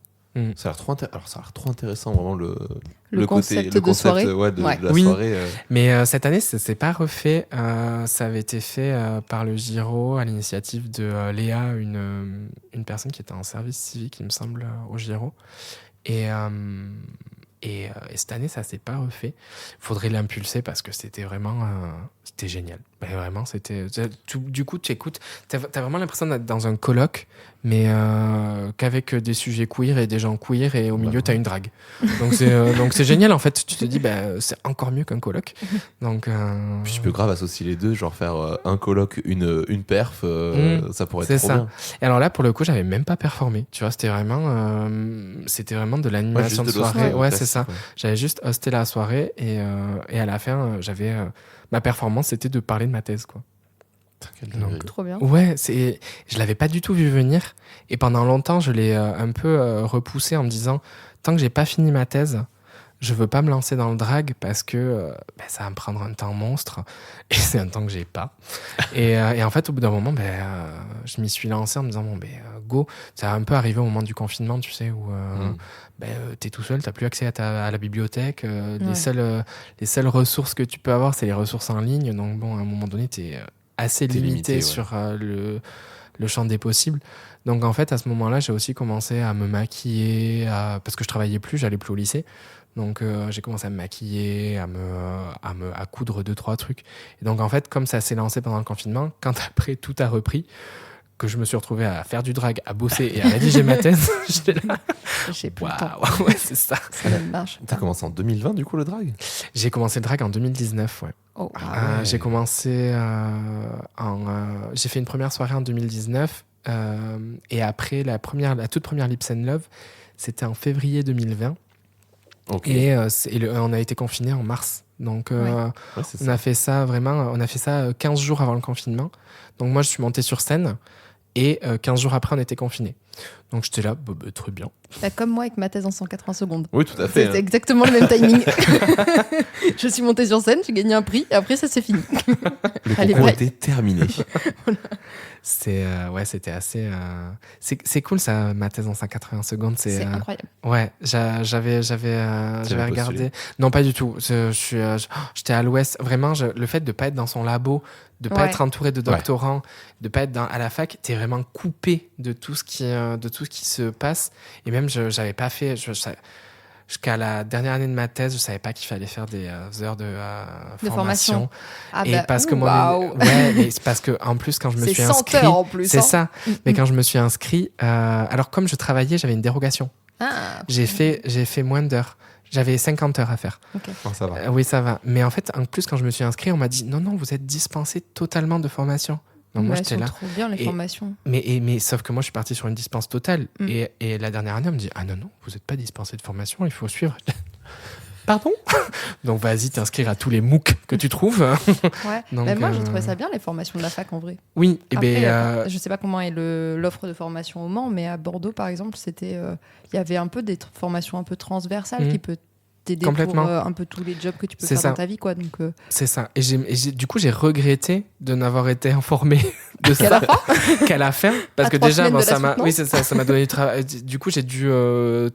Ça a l'air trop Alors, ça a l'air trop intéressant, vraiment, Le concept de soirée. de la Oui. soirée. Mais cette année, ça s'est pas refait. Ça avait été fait par le Giro à l'initiative de Léa, une personne qui était en service civique, il me semble, au Giro. Et cette année, ça s'est pas refait. Faudrait l'impulser parce que c'était vraiment c'était génial. Ben, vraiment, du coup, tu écoutes, t'as vraiment l'impression d'être dans un colloque, mais qu'avec des sujets queer et des gens queer, et au milieu, t'as une drague. Donc c'est génial, en fait. Tu te dis, c'est encore mieux qu'un colloque. Donc, Puis tu peux grave associer les deux, genre faire un colloque, une perf, ça pourrait être c'est trop ça. bien. Et alors là, pour le coup, j'avais même pas performé. Tu vois, c'était vraiment de l'animation de soirée. Ouais, c'est ça. J'avais juste hosté la soirée et à la fin, j'avais ma performance, c'était de parler de ma thèse, quoi. Donc, Trop bien. ouais, je l'avais pas du tout vu venir et pendant longtemps, je l'ai un peu repoussé en me disant tant que j'ai pas fini ma thèse, je veux pas me lancer dans le drag parce que ça va me prendre un temps monstre et c'est un temps que j'ai pas. Et en fait, au bout d'un moment, je m'y suis lancé en me disant go. Ça a un peu arrivé au moment du confinement, tu sais, où t'es tout seul, t'as plus accès à la bibliothèque. Les seules ressources que tu peux avoir, c'est les ressources en ligne. Donc bon, à un moment donné, t'es assez limité sur le champ des possibles. Donc en fait, à ce moment-là, j'ai aussi commencé à me maquiller, parce que je travaillais plus, j'allais plus au lycée. Donc j'ai commencé à me maquiller, à coudre 2-3 trucs. Et donc en fait, comme ça s'est lancé pendant le confinement, quand après tout a repris, que je me suis retrouvé à faire du drag, à bosser et à rédiger ma thèse, j'étais là. J'ai plus le temps. Ouais, c'est ça. Ça ne marche. T'as commencé en 2020 du coup le drag? J'ai commencé le drag en 2019, ouais. Oh. J'ai commencé j'ai fait une première soirée en 2019 et après la toute première Lips and Love, c'était en février 2020. Okay. Et on a été confinés en mars. Donc on a fait ça 15 jours avant le confinement. Donc moi je suis monté sur scène et 15 jours après on était confinés. Donc j'étais là, très bien. Comme moi avec ma thèse en 180 secondes. Oui, tout à fait. C'est exactement le même timing. Je suis montée sur scène, j'ai gagné un prix et après ça c'est fini. Le concours était terminé. Voilà. C'était assez. C'est cool ça, ma thèse en 180 secondes. C'est incroyable. Ouais, j'avais regardé. Non, pas du tout. J'étais à l'ouest. Vraiment, le fait de pas être dans son labo, de pas être entouré de doctorants, de pas être à la fac, t'es vraiment coupé de tout ce qui se passe. Et même, j'avais pas fait. Jusqu'à la dernière année de ma thèse, je savais pas qu'il fallait faire des heures de formation. Et parce que mais c'est parce que en plus quand je me suis inscrit, 100 heures en plus. C'est ça. Mais quand je me suis inscrit, alors comme je travaillais, j'avais une dérogation. J'ai fait moins d'heures. J'avais 50 heures à faire. Okay. Oh, ça va. Oui, ça va. Mais en fait, en plus, quand je me suis inscrit, on m'a dit non, vous êtes dispensé totalement de formation. Donc moi, j'étais là. Trop bien les formations. Mais sauf que moi, je suis parti sur une dispense totale. Et la dernière année, on me dit non, vous n'êtes pas dispensé de formation, il faut suivre. Pardon? Donc vas-y t'inscrire à tous les MOOC que tu trouves. Ouais. Donc, moi, j'ai trouvé ça bien les formations de la fac en vrai. Oui. Après, je sais pas comment est l'offre de formation au Mans, mais à Bordeaux, par exemple, il y avait un peu des formations un peu transversales qui peut t'aider pour un peu tous les jobs que tu peux faire dans ta vie, quoi. Donc c'est ça. Et du coup, j'ai regretté de n'avoir été informé de ça qu'à la fin, parce que déjà, ça m'a donné du travail. Du coup, j'ai dû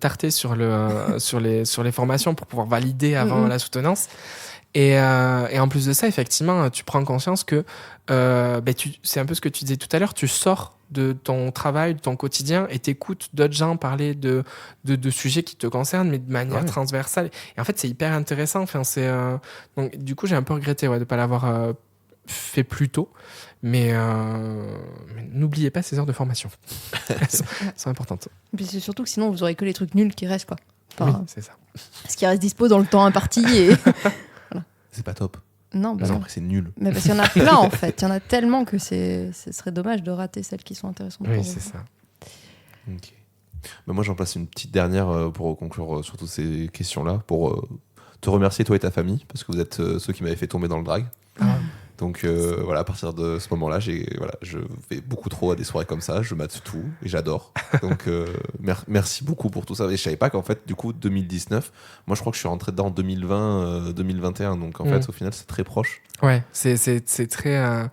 tarter sur les formations pour pouvoir valider avant la soutenance. Et en plus de ça, effectivement, tu prends conscience que c'est un peu ce que tu disais tout à l'heure, tu sors de ton travail, de ton quotidien et t'écoutes d'autres gens parler de sujets qui te concernent, mais de manière transversale. Et en fait, c'est hyper intéressant. Enfin, donc, du coup, j'ai un peu regretté de ne pas l'avoir fait plus tôt. Mais n'oubliez pas ces heures de formation. Elles sont importantes. Et puis c'est surtout que sinon, vous aurez que les trucs nuls qui restent, quoi. Enfin, oui, c'est ça. Ce qui reste dispo dans le temps imparti. Et... voilà. C'est pas top. Non, après, c'est nul. Mais parce qu'il y en a plein, en fait. Il y en a tellement que ce serait dommage de rater celles qui sont intéressantes. Oui, c'est ça. Ok. Moi, j'en place une petite dernière pour conclure sur toutes ces questions-là, pour te remercier, toi et ta famille, parce que vous êtes ceux qui m'avaient fait tomber dans le drag. Donc voilà, à partir de ce moment-là, je vais beaucoup trop à des soirées comme ça, je mate tout et j'adore. Donc merci beaucoup pour tout ça. Et je savais pas qu'en fait, du coup, 2019, moi je crois que je suis rentré dedans en 2020, 2021. Donc en fait, au final, c'est très proche. Ouais, c'est très.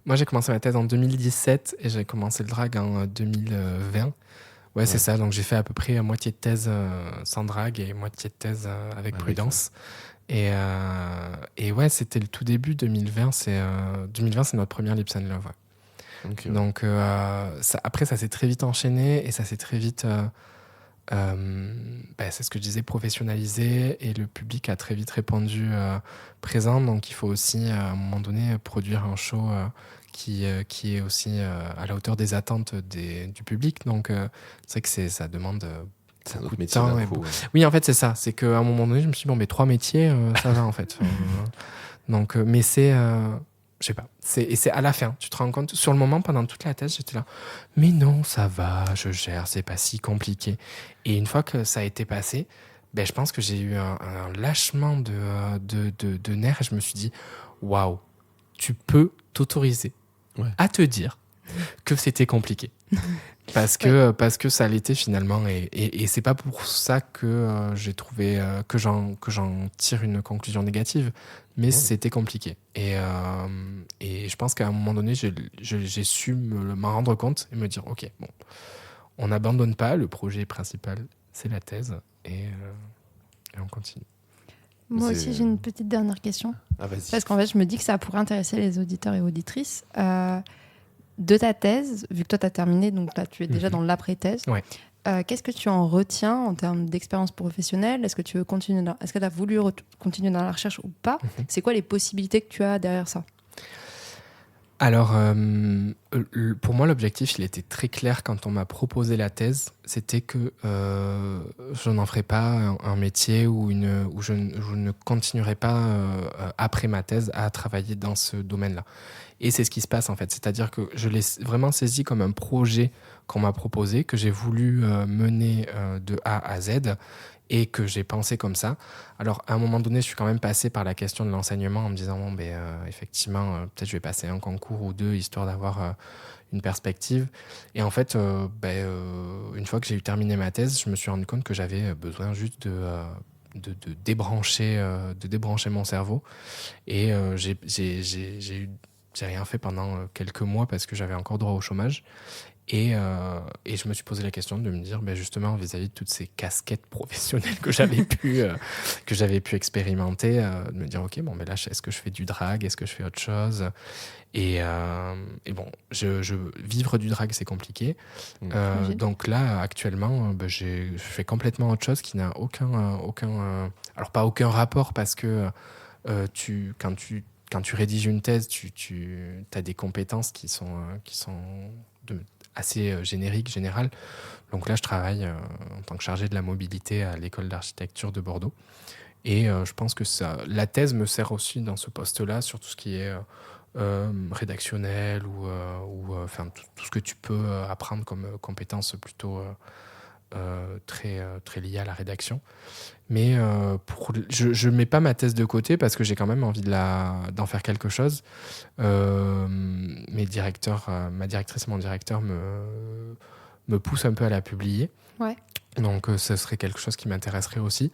Moi, j'ai commencé ma thèse en 2017 et j'ai commencé le drag en 2020. Ouais, c'est ça. Donc, j'ai fait à peu près moitié de thèse sans drague et moitié de thèse avec prudence. Et ouais, c'était le tout début 2020. 2020, c'est notre première Lips and Love. Ouais. Ok, ouais. Donc, après, ça s'est très vite enchaîné et ça s'est très vite, c'est ce que je disais, professionnalisé et le public a très vite répondu présent. Donc, il faut aussi, à un moment donné, produire un show qui est aussi à la hauteur des attentes du public. Donc, c'est vrai que ça demande C'est un beaucoup autre de métier temps. d'un coup. Ouais. Oui, en fait, c'est ça. C'est qu'à un moment donné, je me suis dit, bon, mais 3 métiers, ça va, en fait. Donc, mais c'est... je sais pas. Et c'est à la fin. Tu te rends compte, sur le moment, pendant toute la thèse, j'étais là. Mais non, ça va, je gère, c'est pas si compliqué. Et une fois que ça a été passé, je pense que j'ai eu un lâchement de nerfs et je me suis dit, waouh, tu peux t'autoriser à te dire que c'était compliqué. Parce que ça l'était finalement. Et c'est pas pour ça que j'ai trouvé que j'en tire une conclusion négative, mais c'était compliqué. Et je pense qu'à un moment donné, j'ai su m'en rendre compte et me dire, ok, bon, on n'abandonne pas, le projet principal, c'est la thèse, et on continue. Moi aussi, j'ai une petite dernière question. Ah, vas-y. Parce qu'en fait, je me dis que ça pourrait intéresser les auditeurs et auditrices. De ta thèse, vu que toi, tu as terminé, donc là, tu es déjà dans l'après-thèse, qu'est-ce que tu en retiens en termes d'expérience professionnelle ? Est-ce que tu veux continuer est-ce que tu as voulu continuer dans la recherche ou pas ? C'est quoi les possibilités que tu as derrière ça ? Alors, pour moi, l'objectif, il était très clair quand on m'a proposé la thèse. C'était que je n'en ferais pas un métier où je ne continuerai pas, après ma thèse, à travailler dans ce domaine-là. Et c'est ce qui se passe, en fait. C'est-à-dire que je l'ai vraiment saisi comme un projet qu'on m'a proposé, que j'ai voulu mener de A à Z, et que j'ai pensé comme ça. Alors, à un moment donné, je suis quand même passé par la question de l'enseignement en me disant, bon, effectivement, peut-être je vais passer un concours ou deux, histoire d'avoir une perspective. Et en fait, une fois que j'ai eu terminé ma thèse, je me suis rendu compte que j'avais besoin juste de débrancher mon cerveau. Et j'ai rien fait pendant quelques mois parce que j'avais encore droit au chômage. Et je me suis posé la question de me dire, justement, vis-à-vis de toutes ces casquettes professionnelles que j'avais pu expérimenter, de me dire, ok, bon, mais là, est-ce que je fais du drag, est-ce que je fais autre chose ? Et bon, vivre du drag, c'est compliqué. Donc là, actuellement, je fais complètement autre chose qui n'a alors pas aucun rapport, parce que quand tu rédiges une thèse, tu as des compétences qui sont assez générales. Donc là, je travaille en tant que chargé de la mobilité à l'école d'architecture de Bordeaux. Et je pense que la thèse me sert aussi dans ce poste-là, sur tout ce qui est rédactionnel ou tout ce que tu peux apprendre comme compétences plutôt très liées à la rédaction. Mais je ne mets pas ma thèse de côté parce que j'ai quand même envie d'en faire quelque chose. Ma directrice et mon directeur me poussent un peu à la publier. Ouais. Donc ce serait quelque chose qui m'intéresserait aussi.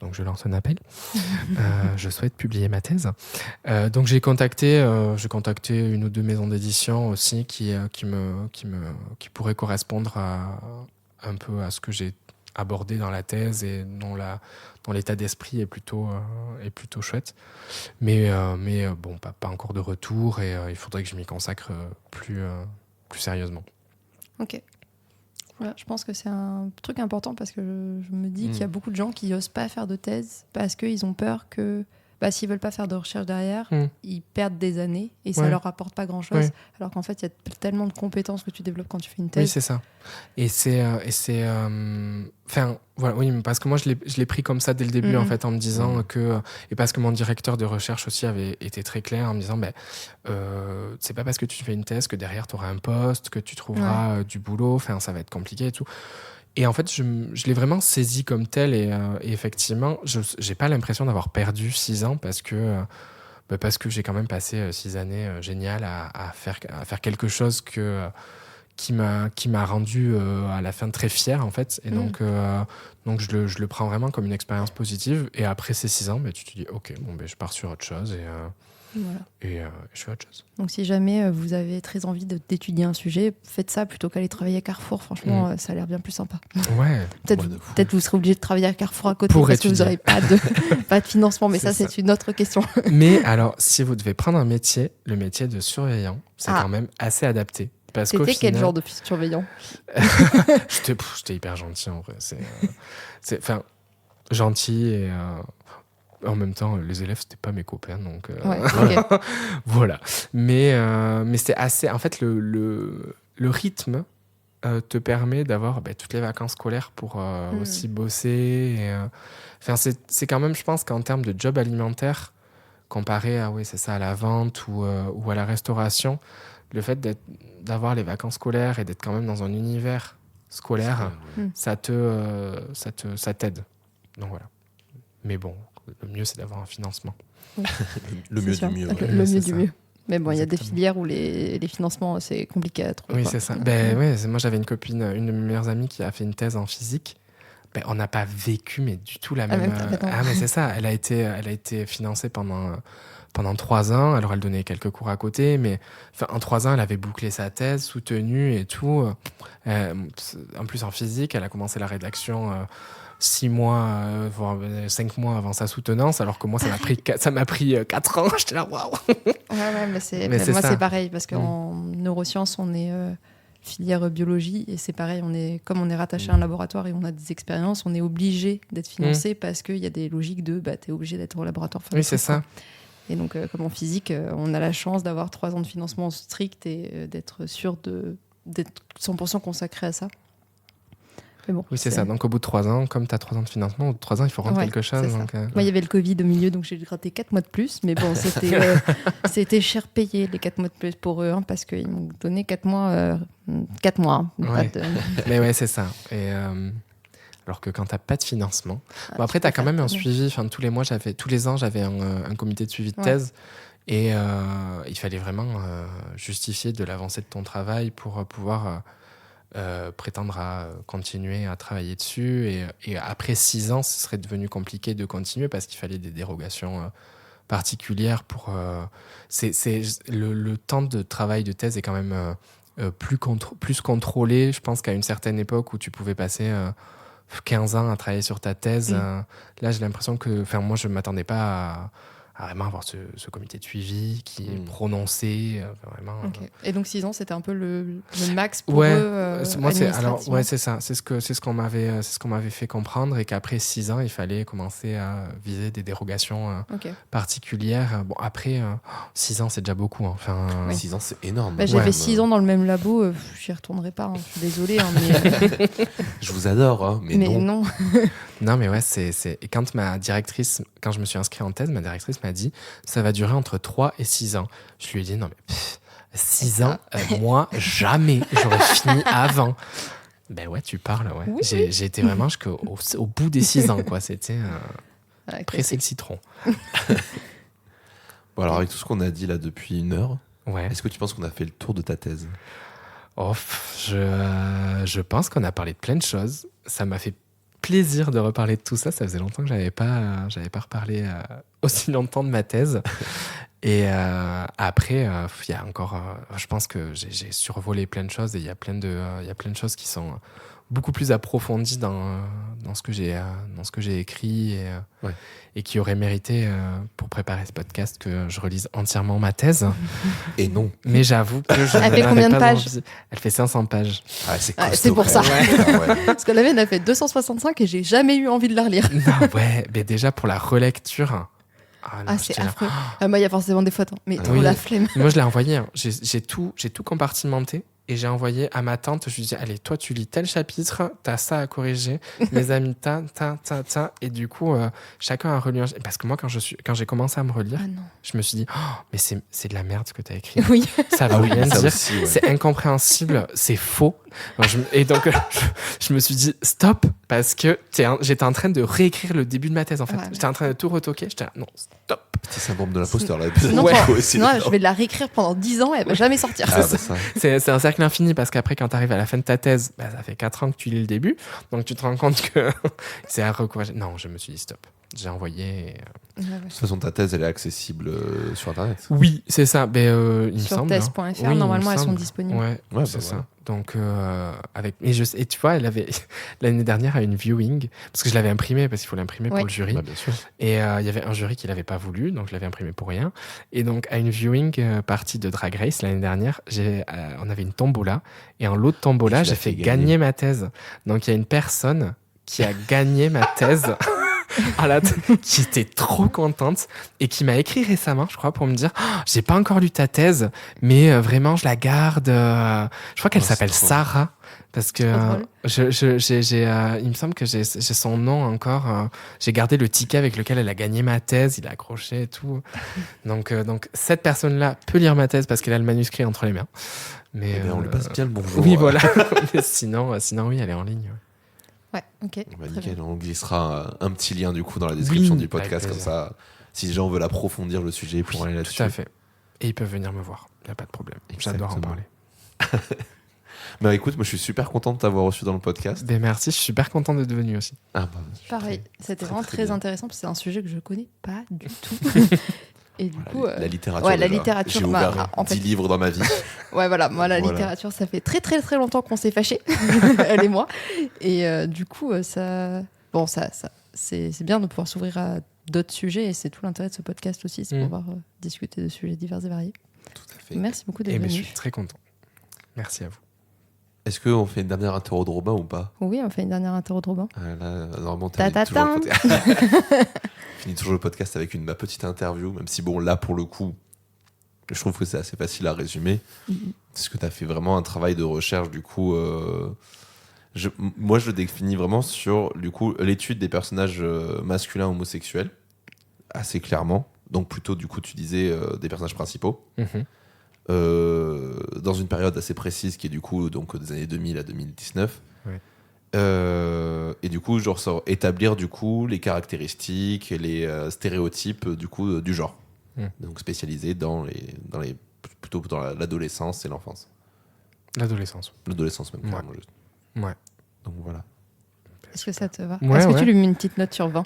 Donc je lance un appel. Je souhaite publier ma thèse. Donc j'ai contacté une ou deux maisons d'édition aussi qui pourraient correspondre un peu à ce que j'ai abordé dans la thèse et dont l'état d'esprit est plutôt chouette. Mais bon, pas encore de retour, et il faudrait que je m'y consacre plus sérieusement. Ok. Voilà, je pense que c'est un truc important parce que je me dis qu'il y a beaucoup de gens qui n'osent pas faire de thèse parce qu'ils ont peur que s'ils ne veulent pas faire de recherche derrière, ils perdent des années et ça ne leur rapporte pas grand-chose. Alors qu'en fait, il y a tellement de compétences que tu développes quand tu fais une thèse. Oui, c'est ça. Et voilà, oui, parce que moi, je l'ai pris comme ça dès le début, en fait, en me disant que... Et parce que mon directeur de recherche aussi avait été très clair en me disant, c'est pas parce que tu fais une thèse que derrière, tu auras un poste, que tu trouveras du boulot, ça va être compliqué et tout. Et en fait, je l'ai vraiment saisi comme tel, et effectivement, j'ai pas l'impression d'avoir perdu 6 ans parce que j'ai quand même passé 6 années géniales à faire quelque chose qui m'a rendu à la fin très fier, en fait. Et donc je le prends vraiment comme une expérience positive. Et après ces 6 ans, tu te dis, ok, bon, je pars sur autre chose. Voilà. Et je fais autre chose. Donc si jamais vous avez très envie d'étudier un sujet, faites ça plutôt qu'aller travailler à Carrefour. Franchement, ça a l'air bien plus sympa. Ouais. Peut-être vous serez obligé de travailler à Carrefour à côté Pour parce étudier. que vous n'aurez pas de financement, mais ça c'est une autre question. Mais alors, si vous devez prendre un métier, le métier de surveillant, c'est quand même assez adapté. Parce qu'au C'était quel final, genre de surveillant? J'étais hyper gentil en vrai. Enfin, gentil et en même temps, les élèves, c'était pas mes copains. Donc, ok. voilà. Mais c'est assez. En fait, le rythme te permet d'avoir toutes les vacances scolaires pour aussi bosser. Enfin, c'est quand même, je pense qu'en termes de job alimentaire, comparé à, à la vente ou à la restauration, le fait d'avoir les vacances scolaires et d'être quand même dans un univers scolaire, ça t'aide. Donc voilà. Mais bon, le mieux, c'est d'avoir un financement. Le mieux du mieux. Ouais. Le mieux du mieux. Mais bon, il y a des filières où les financements, c'est compliqué à trouver. Oui, c'est ça. Moi, j'avais une copine, une de mes meilleures amies qui a fait une thèse en physique. On n'a pas vécu, mais du tout la même... mais c'est ça. Elle a été financée pendant 3 ans. Alors, elle donnait quelques cours à côté, mais en 3 ans, elle avait bouclé sa thèse, soutenue et tout. En plus, en physique, elle a commencé la rédaction 6 mois, voire 5 mois avant sa soutenance, alors que moi, ça m'a pris 4 ans. J'étais là, waouh. Ouais, moi, c'est pareil, parce qu'en neurosciences, on est filière biologie, et c'est pareil, comme on est rattaché à un laboratoire et on a des expériences, on est obligé d'être financé parce qu'il y a des logiques de t'es obligé d'être au laboratoire. Oui, c'est ça. Et donc, comme en physique, on a la chance d'avoir 3 ans de financement strict et d'être sûr d'être 100% consacré à ça. Mais bon, oui, c'est ça. Donc, au bout de 3 ans, comme tu as 3 ans de financement, au bout de 3 ans, il faut rendre quelque chose. Donc, Moi, il y avait le Covid au milieu, donc j'ai gratté 4 mois de plus. Mais bon, c'était cher payé, les 4 mois de plus pour eux, parce qu'ils m'ont donné 4 mois. 4 mois. Mais ouais, c'est ça. Et alors que quand tu n'as pas de financement... après, tu as quand même un suivi. Tous les ans, j'avais un comité de suivi de thèse. Et il fallait vraiment justifier de l'avancée de ton travail pour pouvoir... prétendre à continuer à travailler dessus et après 6 ans ce serait devenu compliqué de continuer parce qu'il fallait des dérogations particulières pour le temps de travail de thèse est quand même plus contrôlé. Je pense qu'à une certaine époque où tu pouvais passer 15 ans à travailler sur ta thèse, là j'ai l'impression que moi je m'attendais pas à vraiment avoir ce comité de suivi qui est prononcé vraiment. Et donc 6 ans, c'était un peu le max pour eux. Moi, c'est ça. C'est ce qu'on m'avait fait comprendre et qu'après 6 ans, il fallait commencer à viser des dérogations particulières. Bon, après 6 ans, c'est déjà beaucoup. 6 ans, c'est énorme. J'ai fait 6 ans dans le même labo. J'y retournerai pas. Je suis désolée. Mais... Je vous adore, mais non. Non, mais ouais, et quand je me suis inscrit en thèse, ma directrice m'a dit ça va durer entre 3 et 6 ans. Je lui ai dit non, mais 6 ans, moi, jamais j'aurais fini avant. Ben ouais, tu parles, ouais. Oui. J'ai été vraiment au bout des 6 ans, quoi. C'était pressé le citron. Bon, alors, avec tout ce qu'on a dit là depuis 1 heure, est-ce que tu penses qu'on a fait le tour de ta thèse ? Je pense qu'on a parlé de plein de choses. Ça m'a fait plaisir de reparler de tout ça. Ça faisait longtemps que j'avais pas reparlé aussi longtemps de ma thèse. Et après, il y a encore... je pense que j'ai survolé plein de choses et il y a plein de choses qui sont beaucoup plus approfondies dans ce que j'ai écrit et qui auraient mérité, pour préparer ce podcast, que je relise entièrement ma thèse. Et non. Mais j'avoue que je Elle fait combien de pages ? Elle fait 500 pages. Ah, c'est costaud. C'est pour ça. Parce que la mienne a fait 265 et j'ai jamais eu envie de la relire. Non, mais déjà pour la relecture... c'est affreux. Moi, il y a forcément des fautes, mais trop la flemme. Moi, je l'ai envoyé. J'ai tout compartimenté et j'ai envoyé à ma tante. Je lui dis, allez, toi, tu lis tel chapitre, t'as ça à corriger. Mes amis, et du coup, chacun a relu. Parce que moi, quand j'ai commencé à me relire, je me suis dit, mais c'est de la merde ce que t'as écrit. Oui. Ça veut rien dire. Aussi, ouais. C'est incompréhensible. C'est faux. Et donc, je me suis dit, stop, parce que j'étais en train de réécrire le début de ma thèse, en fait. J'étais en train de tout retoquer. J'étais là, non, stop. Petit syndrome de l'imposteur, là. Sinon, Ouais. sinon, je vais la réécrire pendant 10 ans et elle va jamais sortir. Ah, bah, ça. C'est un cercle infini parce qu'après, quand tu arrives à la fin de ta thèse, ça fait 4 ans que tu lis le début. Donc tu te rends compte que c'est un recours. Non, je me suis dit stop. J'ai envoyé. Ouais, ouais. De toute façon, ta thèse, elle est accessible sur Internet. Oui, c'est ça. Il me Sur semble. thèse.fr, Oui, il me normalement, elles sont semble. disponibles. Ouais, Ouais, c'est bah, ça. voilà. Donc, et tu vois, elle avait l'année dernière à une viewing, parce que je l'avais imprimé, parce qu'il faut l'imprimer Ouais. pour le jury. Bah, bien sûr. Et il y avait un jury qui l'avait pas voulu, donc je l'avais imprimé pour rien. Et donc, à une viewing partie de Drag Race l'année dernière, on avait une tombola. Et en lot de tombola, Et tu j'ai l'as fait fait gagner gagner. ma thèse. Donc, il y a une personne qui a gagné ma thèse. Qui était trop contente et qui m'a écrit récemment, je crois, pour me dire j'ai pas encore lu ta thèse, mais vraiment je la garde. Je crois qu'elle Oh, c'est s'appelle trop Sarah parce que Trop drôle. il me semble que j'ai son nom encore. J'ai gardé le ticket avec lequel elle a gagné ma thèse, il a accroché et tout. Donc cette personne-là peut lire ma thèse parce qu'elle a le manuscrit entre les mains. Mais Eh bien, on lui passe bien le bonjour. oui, voilà. Mais sinon oui, elle est en ligne. Ouais, ok. Bah, très nickel, bien. on glissera un petit lien du coup dans la description Oui, du podcast, avec comme plaisir. ça, si les gens veulent approfondir le sujet, ils pourront aller là-dessus. Tout à fait. Et ils peuvent venir me voir, il n'y a pas de problème. J'adore en Exactement. parler. Bah écoute, moi je suis super content de t'avoir reçu dans le podcast. Ben merci, je suis super content d'être venu aussi. Ah bah, je suis Pareil, très- c'était très, vraiment très très bien. intéressant parce que c'est un sujet que je connais pas du tout. Et du Voilà, coup, la littérature. ouais, la déjà. littérature, J'ai bah, ouvert en fait- 10 livres dans ma vie. ouais, voilà, moi la Voilà. littérature, ça fait très très très longtemps qu'on s'est fâchés, elle et moi. Et du coup, ça, bon, ça c'est bien de pouvoir s'ouvrir à d'autres sujets et c'est tout l'intérêt de ce podcast aussi, c'est pouvoir discuter de sujets divers et variés. Tout à fait. Merci beaucoup d'être Et ben, je venu. suis très content. Merci à vous. Est-ce qu'on fait une dernière interro de Robin ou pas? Oui, on fait une dernière interro de Robin. Ah, là, normalement, Ta-ta-ta. finis toujours le podcast avec ma petite interview, même si bon, là pour le coup, je trouve que c'est assez facile à résumer. Parce que tu as fait vraiment un travail de recherche, du coup. Moi, je le définis vraiment sur du coup l'étude des personnages masculins homosexuels, assez clairement. Donc plutôt, du coup, tu disais des personnages principaux. Mhm. Dans une période assez précise qui est du coup donc des années 2000 à 2019. Ouais. Et du coup, genre établir du coup les caractéristiques et les stéréotypes du coup du genre. Donc spécialisé dans les plutôt dans l'adolescence et l'enfance. L'adolescence. L'adolescence même Ouais. carrément, juste. Ouais. Donc voilà. Est-ce que ça te va Ouais, Est-ce que ouais. tu lui mets une petite note sur 20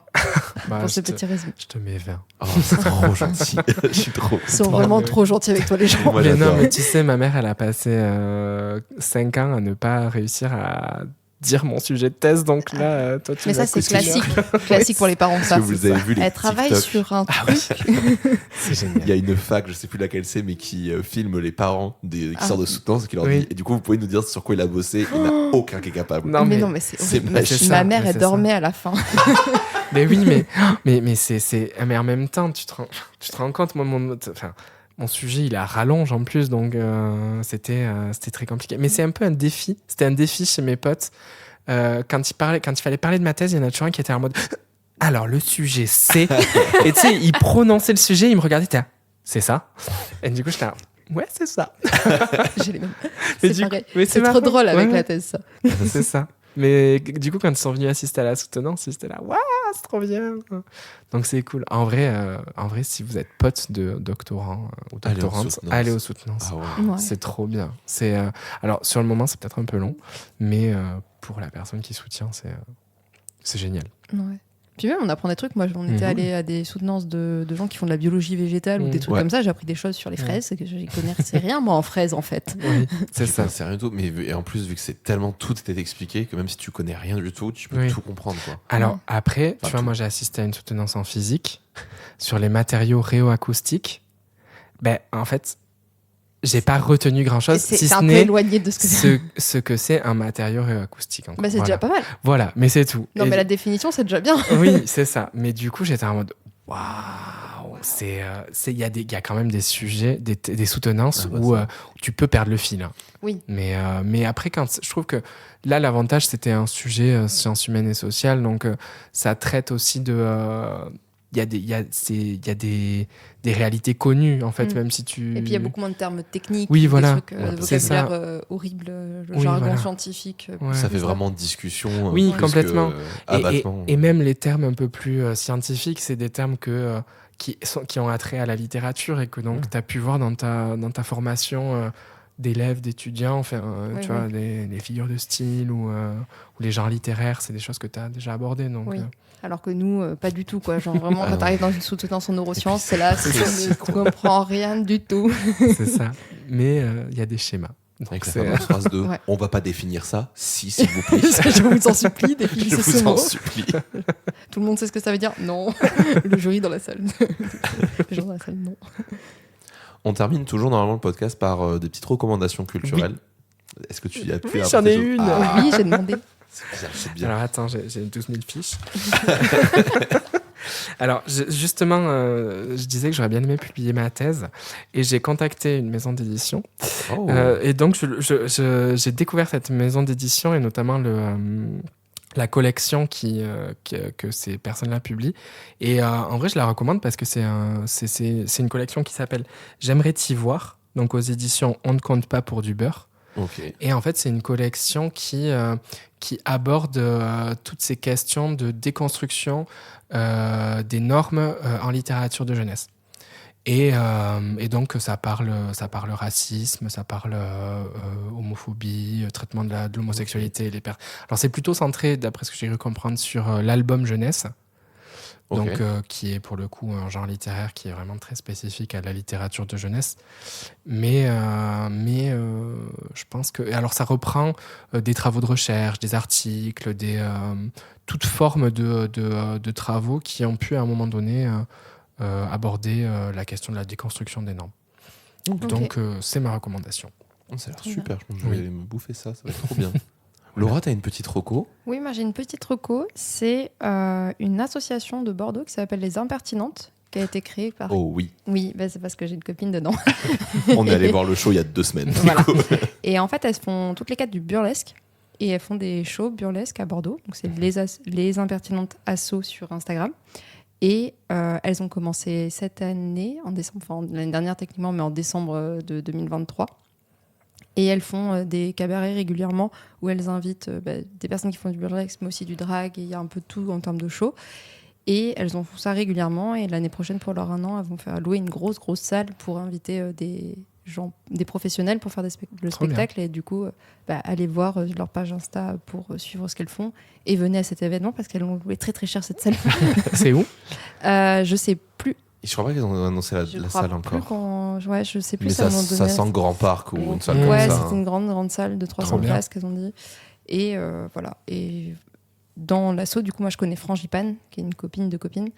Bah, pour je, ce te, petit résumé? je te mets 20. Oh, c'est trop gentil. Je suis trop. Ils sont Attends, vraiment mais- trop gentils avec toi, les gens. Moi, Mais non, j'adore. mais tu sais, ma mère, elle a passé 5 ans à ne pas réussir à dire mon sujet de thèse. Donc là, toi, tu Mais vas ça, c'est coucher. classique. Classique pour les parents, Est-ce ça. que vous avez vu les Elle travaille TikTok sur un Ah truc. C'est Il génial. y a une fac, je sais plus laquelle c'est, mais qui filme les parents qui Ah. sortent de soutenance et qui leur Oui. dit. Et du coup, vous pouvez nous dire sur quoi il a bossé. Il n'y en a aucun qui est capable. Non, mais mais- non, mais c'est c'est horrible. magique. C'est Ma ça, mère, mais elle c'est dormait à la fin. Mais oui, mais c'est. Mais en même temps, tu te rends compte, moi, mon sujet, il est à rallonge en plus, donc c'était très compliqué. Mais c'est un peu un défi. C'était un défi chez mes potes. Quand il fallait parler de ma thèse, il y en a toujours un qui était en mode alors, le sujet, c'est. Et tu sais, il prononçait le sujet, il me regardait, t'es là, c'est ça. Et du coup, j'étais là, ouais, c'est ça. J'ai les mêmes. Mais C'est du pareil. coup- mais C'est trop marrant. drôle avec Ouais, la ouais. thèse, ça. C'est ça. Mais du coup, quand ils sont venus assister à la soutenance, ils étaient là, waouh, c'est trop bien. Donc c'est cool. En vrai, si vous êtes pote de doctorant ou Allez en doctorante, soutenance. allez aux soutenances. Ah ouais. Ouais. C'est trop bien. Alors sur le moment, c'est peut-être un peu long, mais pour la personne qui soutient, c'est génial. Ouais. Puis même, on apprend des trucs. Moi, on était Mhm. allé à des soutenances de gens qui font de la biologie végétale ou des trucs Ouais. comme ça. J'ai appris des choses sur les fraises. C'est que je n'y connaissais rien, moi, en fraises, en fait. Oui, c'est Je ça. sais rien du tout, mais et en plus, vu que c'est tellement tout était expliqué, que même si tu connais rien du tout, tu peux Oui. tout comprendre. Quoi. Alors Ouais. après, tu Enfin, vois, tout. moi j'ai assisté à une soutenance en physique sur les matériaux réoacoustiques. Ben, en fait, j'ai pas retenu grand-chose, C'est si c'est ce un peu n'est éloigné de ce que c'est. ce que c'est un matériau réoacoustique. encore. Bah, c'est Voilà. déjà pas mal. Voilà, mais c'est tout. Non, Et- mais la définition, c'est déjà bien. Oui, c'est ça. Mais du coup, j'étais en mode waouh, il y a quand même des sujets, des soutenances Ah bah où ça. tu peux perdre le fil. Hein. Oui. Mais après, je trouve que là, l'avantage, c'était un sujet sciences humaines et sociales, donc ça traite aussi de. Il y a des réalités connues, en fait, Mm. même si tu. Et puis, il y a beaucoup moins de termes techniques. Oui, des voilà. trucs, Ouais, de c'est ça. vocabulaire horrible, le Oui, jargon voilà. scientifique. Ouais. Ça fait ça. vraiment discussion. Oui, plus complètement. que, Et abattement. même les termes un peu plus scientifiques, c'est des termes qui ont attrait à la littérature et que donc tu as pu voir dans ta formation d'élèves, d'étudiants, enfin, tu vois, les figures de style ou les genres littéraires, c'est des choses que tu as déjà abordées. Donc, Alors que nous, pas du tout, quoi. Genre vraiment, quand t'arrives dans une soutenance en neurosciences, c'est là, tu ne comprends rien du tout. C'est ça. Mais il y a des schémas. Donc avec la fameuse phrase de on va pas définir ça, si, s'il vous plaît. Je vous en supplie, définissez ce mot. Je vous en supplie. Tout le monde sait ce que ça veut dire. Non. Le jury dans la salle. Les gens dans la salle, non. On termine toujours normalement le podcast par des petites recommandations culturelles. Oui. Est-ce que tu as pu j'en ai une. Oui, j'ai demandé. C'est bien. Alors attends, j'ai 12 000 fiches. Alors justement, je disais que j'aurais bien aimé publier ma thèse et j'ai contacté une maison d'édition. Et donc j'ai découvert cette maison d'édition et notamment la collection que ces personnes-là publient. Et en vrai, je la recommande parce que c'est une collection qui s'appelle J'aimerais t'y voir, donc aux éditions On ne compte pas pour du beurre. Okay. Et en fait, c'est une collection qui aborde toutes ces questions de déconstruction des normes en littérature de jeunesse. Et donc, ça parle racisme, ça parle homophobie, traitement de l'homosexualité. Alors, c'est plutôt centré, d'après ce que j'ai cru comprendre, sur l'album jeunesse. Donc, qui est pour le coup un genre littéraire qui est vraiment très spécifique à la littérature de jeunesse. Mais je pense que... Alors, ça reprend des travaux de recherche, des articles, toute forme de travaux qui ont pu, à un moment donné, aborder la question de la déconstruction des normes. Okay. Donc, c'est ma recommandation. Ça a l'air super. Je pense que je vais me bouffer ça. Ça va être trop bien. Laura, tu as une petite reco ? Oui, moi j'ai une petite reco. C'est une association de Bordeaux qui s'appelle Les Impertinentes, qui a été créée par... Oh oui. Oui, c'est parce que j'ai une copine dedans. On est allé voir le show il y a 2 semaines. Voilà. Et en fait, elles font toutes les 4 du burlesque. Et elles font des shows burlesques à Bordeaux. Donc c'est les Impertinentes Asso sur Instagram. Et elles ont commencé cette année, en décembre, enfin l'année dernière techniquement, mais en décembre de 2023. Et elles font des cabarets régulièrement où elles invitent des personnes qui font du burlesque, mais aussi du drag. Et il y a un peu de tout en termes de show. Et elles ont fait ça régulièrement. Et l'année prochaine, pour leur 1 an, elles vont faire louer une grosse salle pour inviter des professionnels pour faire le spectacle. Bien. Et du coup, allez voir leur page Insta pour suivre ce qu'elles font. Et venez à cet événement parce qu'elles l'ont loué très très cher cette salle. C'est où ? Je sais plus. Je crois pas qu'ils ont annoncé la salle encore. Je sais plus. Mais ça sent grand parc ou une salle comme ça. Ouais, c'est une grande salle de 300 places qu'elles ont dit. Et voilà. Et dans l'asso, du coup, moi je connais Frangipane, qui est une copine de copine,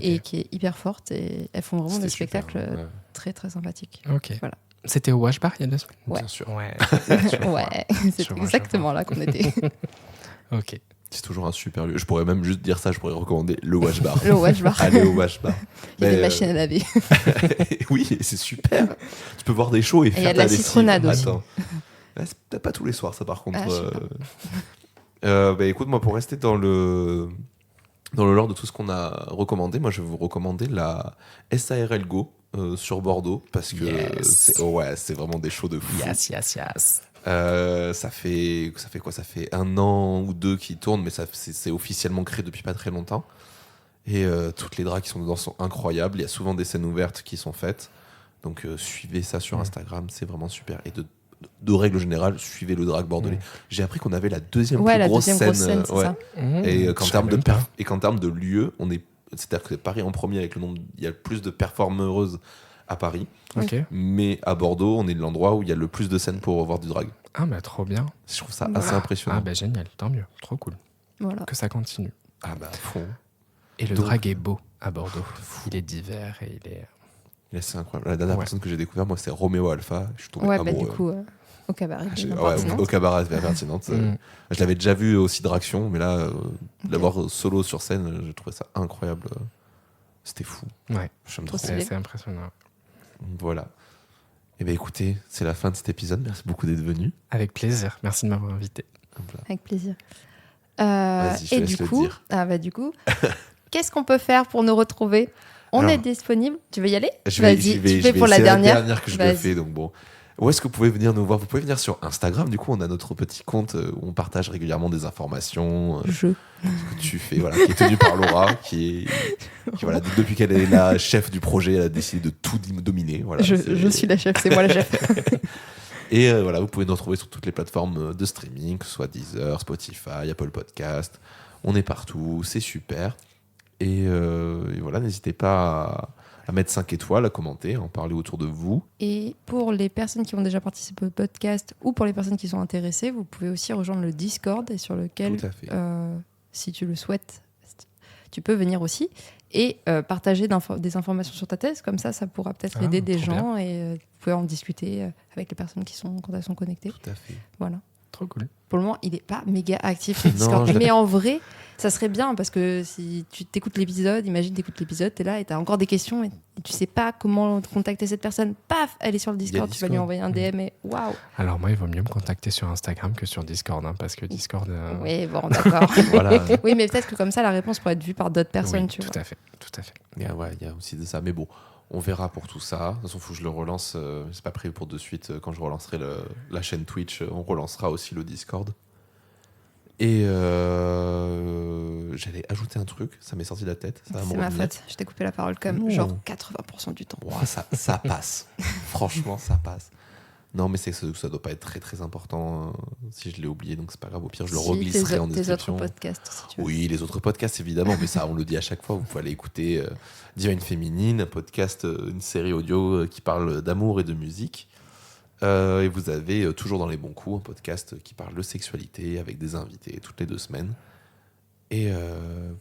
et qui est hyper forte. Et elles font vraiment des spectacles très très sympathiques. Ok. Voilà. C'était au Wash Bar il y a 2 semaines ? Bien sûr. Ouais. C'est exactement là qu'on était. Ok. C'est toujours un super lieu. Je pourrais même juste dire ça, je pourrais recommander le Wash Bar. Le Wash Bar. Allez au Wash Bar. Il y a des machines à laver. Oui, c'est super. Tu peux voir des shows et faire ta lessive. Il y a de la citronnade aussi. Attends. C'est peut-être pas tous les soirs, ça, par contre. Écoute, moi, pour rester dans le lore de tout ce qu'on a recommandé, moi, je vais vous recommander la SARL Go sur Bordeaux, parce que c'est vraiment des shows de fou. Yes. Ça fait quoi ? Ça fait 1 an ou 2 qui tournent, mais c'est officiellement créé depuis pas très longtemps. Et toutes les drags qui sont dedans sont incroyables. Il y a souvent des scènes ouvertes qui sont faites. Donc suivez ça sur Instagram, c'est vraiment super. Et de règle générale, suivez le drag bordelais. J'ai appris qu'on avait la deuxième plus grosse scène. C'est ça. Et qu'en termes de lieu, c'est-à-dire que Paris en premier avec le nombre, il y a le plus de performeuses à Paris. Okay. Mais à Bordeaux, on est l'endroit où il y a le plus de scènes pour voir du drag. Ah bah trop bien. Je trouve ça assez impressionnant. Ah bah génial, tant mieux, trop cool. Voilà. Que ça continue. Ah bah fond. Et le drag est beau à Bordeaux. Il est divers et il est... C'est incroyable. La dernière personne que j'ai découvert, moi, c'est Roméo Alpha. Je suis tombé amoureux. Du coup, au cabaret. Au cabaret pertinente. Je l'avais déjà vu aussi Draction, mais là, l'avoir solo sur scène, je trouvais ça incroyable. C'était fou. Ouais. J'aime trop. C'est impressionnant. Voilà. Eh bien, écoutez, c'est la fin de cet épisode. Merci beaucoup d'être venu. Avec plaisir. Merci de m'avoir invité. Voilà. Avec plaisir. Vas-y, je te laisse le dire. Du coup, qu'est-ce qu'on peut faire pour nous retrouver ? On est disponible. Tu veux y aller ? Vas-y, tu fais pour la dernière. C'est la dernière que je le fais, donc bon. Où est-ce que vous pouvez venir nous voir? Vous pouvez venir sur Instagram. Du coup, on a notre petit compte où on partage régulièrement des informations que tu fais, voilà, qui est tenu par Laura, qui voilà, depuis qu'elle est la chef du projet, elle a décidé de tout dominer. Voilà, je suis la chef, c'est moi la chef. Et voilà, vous pouvez nous retrouver sur toutes les plateformes de streaming, que ce soit Deezer, Spotify, Apple Podcast. On est partout, c'est super. Et voilà, n'hésitez pas à mettre 5 étoiles, à commenter, à en parler autour de vous. Et pour les personnes qui ont déjà participé au podcast ou pour les personnes qui sont intéressées, vous pouvez aussi rejoindre le Discord et sur lequel, Tout à fait. si tu le souhaites, tu peux venir aussi et partager des informations sur ta thèse. Comme ça pourra peut-être aider des gens et vous pouvez en discuter avec les personnes quand elles sont connectées. Tout à fait. Voilà. Trop cool. Pour le moment, il n'est pas méga actif sur Discord. Mais en vrai, ça serait bien parce que si tu t'écoutes l'épisode, imagine t'écoutes l'épisode, t'es là et t'as encore des questions et tu sais pas comment contacter cette personne. Paf, elle est sur le Discord, tu vas lui envoyer un DM et waouh. Alors moi, il vaut mieux me contacter sur Instagram que sur Discord, parce que Discord... Oui, bon, d'accord. Voilà. Oui, mais peut-être que comme ça, la réponse pourrait être vue par d'autres personnes, oui, tu vois. Tout à fait. Il y a aussi de ça. Mais bon, on verra pour tout ça. De toute façon, il faut que je le relance. C'est pas prévu pour de suite. Quand je relancerai la chaîne Twitch, on relancera aussi le Discord. Et j'allais ajouter un truc, ça m'est sorti de la tête. C'est ma faute, je t'ai coupé la parole comme genre 80% du temps. Wow, ça passe. Franchement, ça passe. Non, mais c'est que ça doit pas être très très important si je l'ai oublié, donc c'est pas grave. Au pire, je le reglisserai en description. Tes autres podcasts, si tu veux. Oui, les autres podcasts, évidemment, mais ça, on le dit à chaque fois. Vous pouvez aller écouter Divine Féminine, un podcast, une série audio qui parle d'amour et de musique. Et vous avez Toujours dans les bons coups, un podcast qui parle de sexualité avec des invités toutes les 2 semaines. Et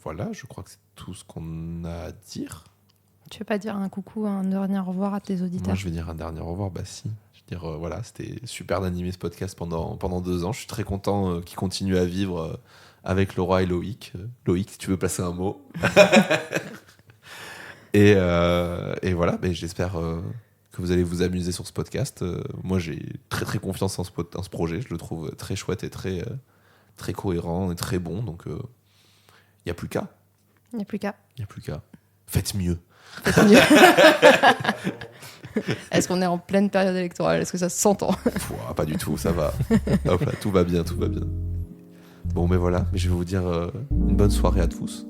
voilà, je crois que c'est tout ce qu'on a à dire. Tu veux pas dire un coucou, un dernier au revoir à tes auditeurs? Moi, je vais dire un dernier au revoir. Bah si. Je veux dire, voilà, c'était super d'animer ce podcast pendant 2 ans. Je suis très content qu'il continue à vivre avec Laura et Loïc. Loïc, si tu veux placer un mot. et voilà, mais j'espère que vous allez vous amuser sur ce podcast. Moi, j'ai très très confiance en ce projet. Je le trouve très chouette et très, très cohérent et très bon. Donc, il n'y a plus qu'à. Il n'y a plus qu'à. Il n'y a plus qu'à. Faites mieux. Faites mieux. Est-ce qu'on est en pleine période électorale? Est-ce que ça s'entend? Pas du tout, ça va. Hop là, tout va bien. Bon, mais voilà. Mais je vais vous dire une bonne soirée à tous.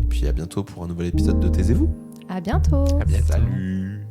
Et puis à bientôt pour un nouvel épisode de Taisez-vous. À bientôt. À bientôt. Salut.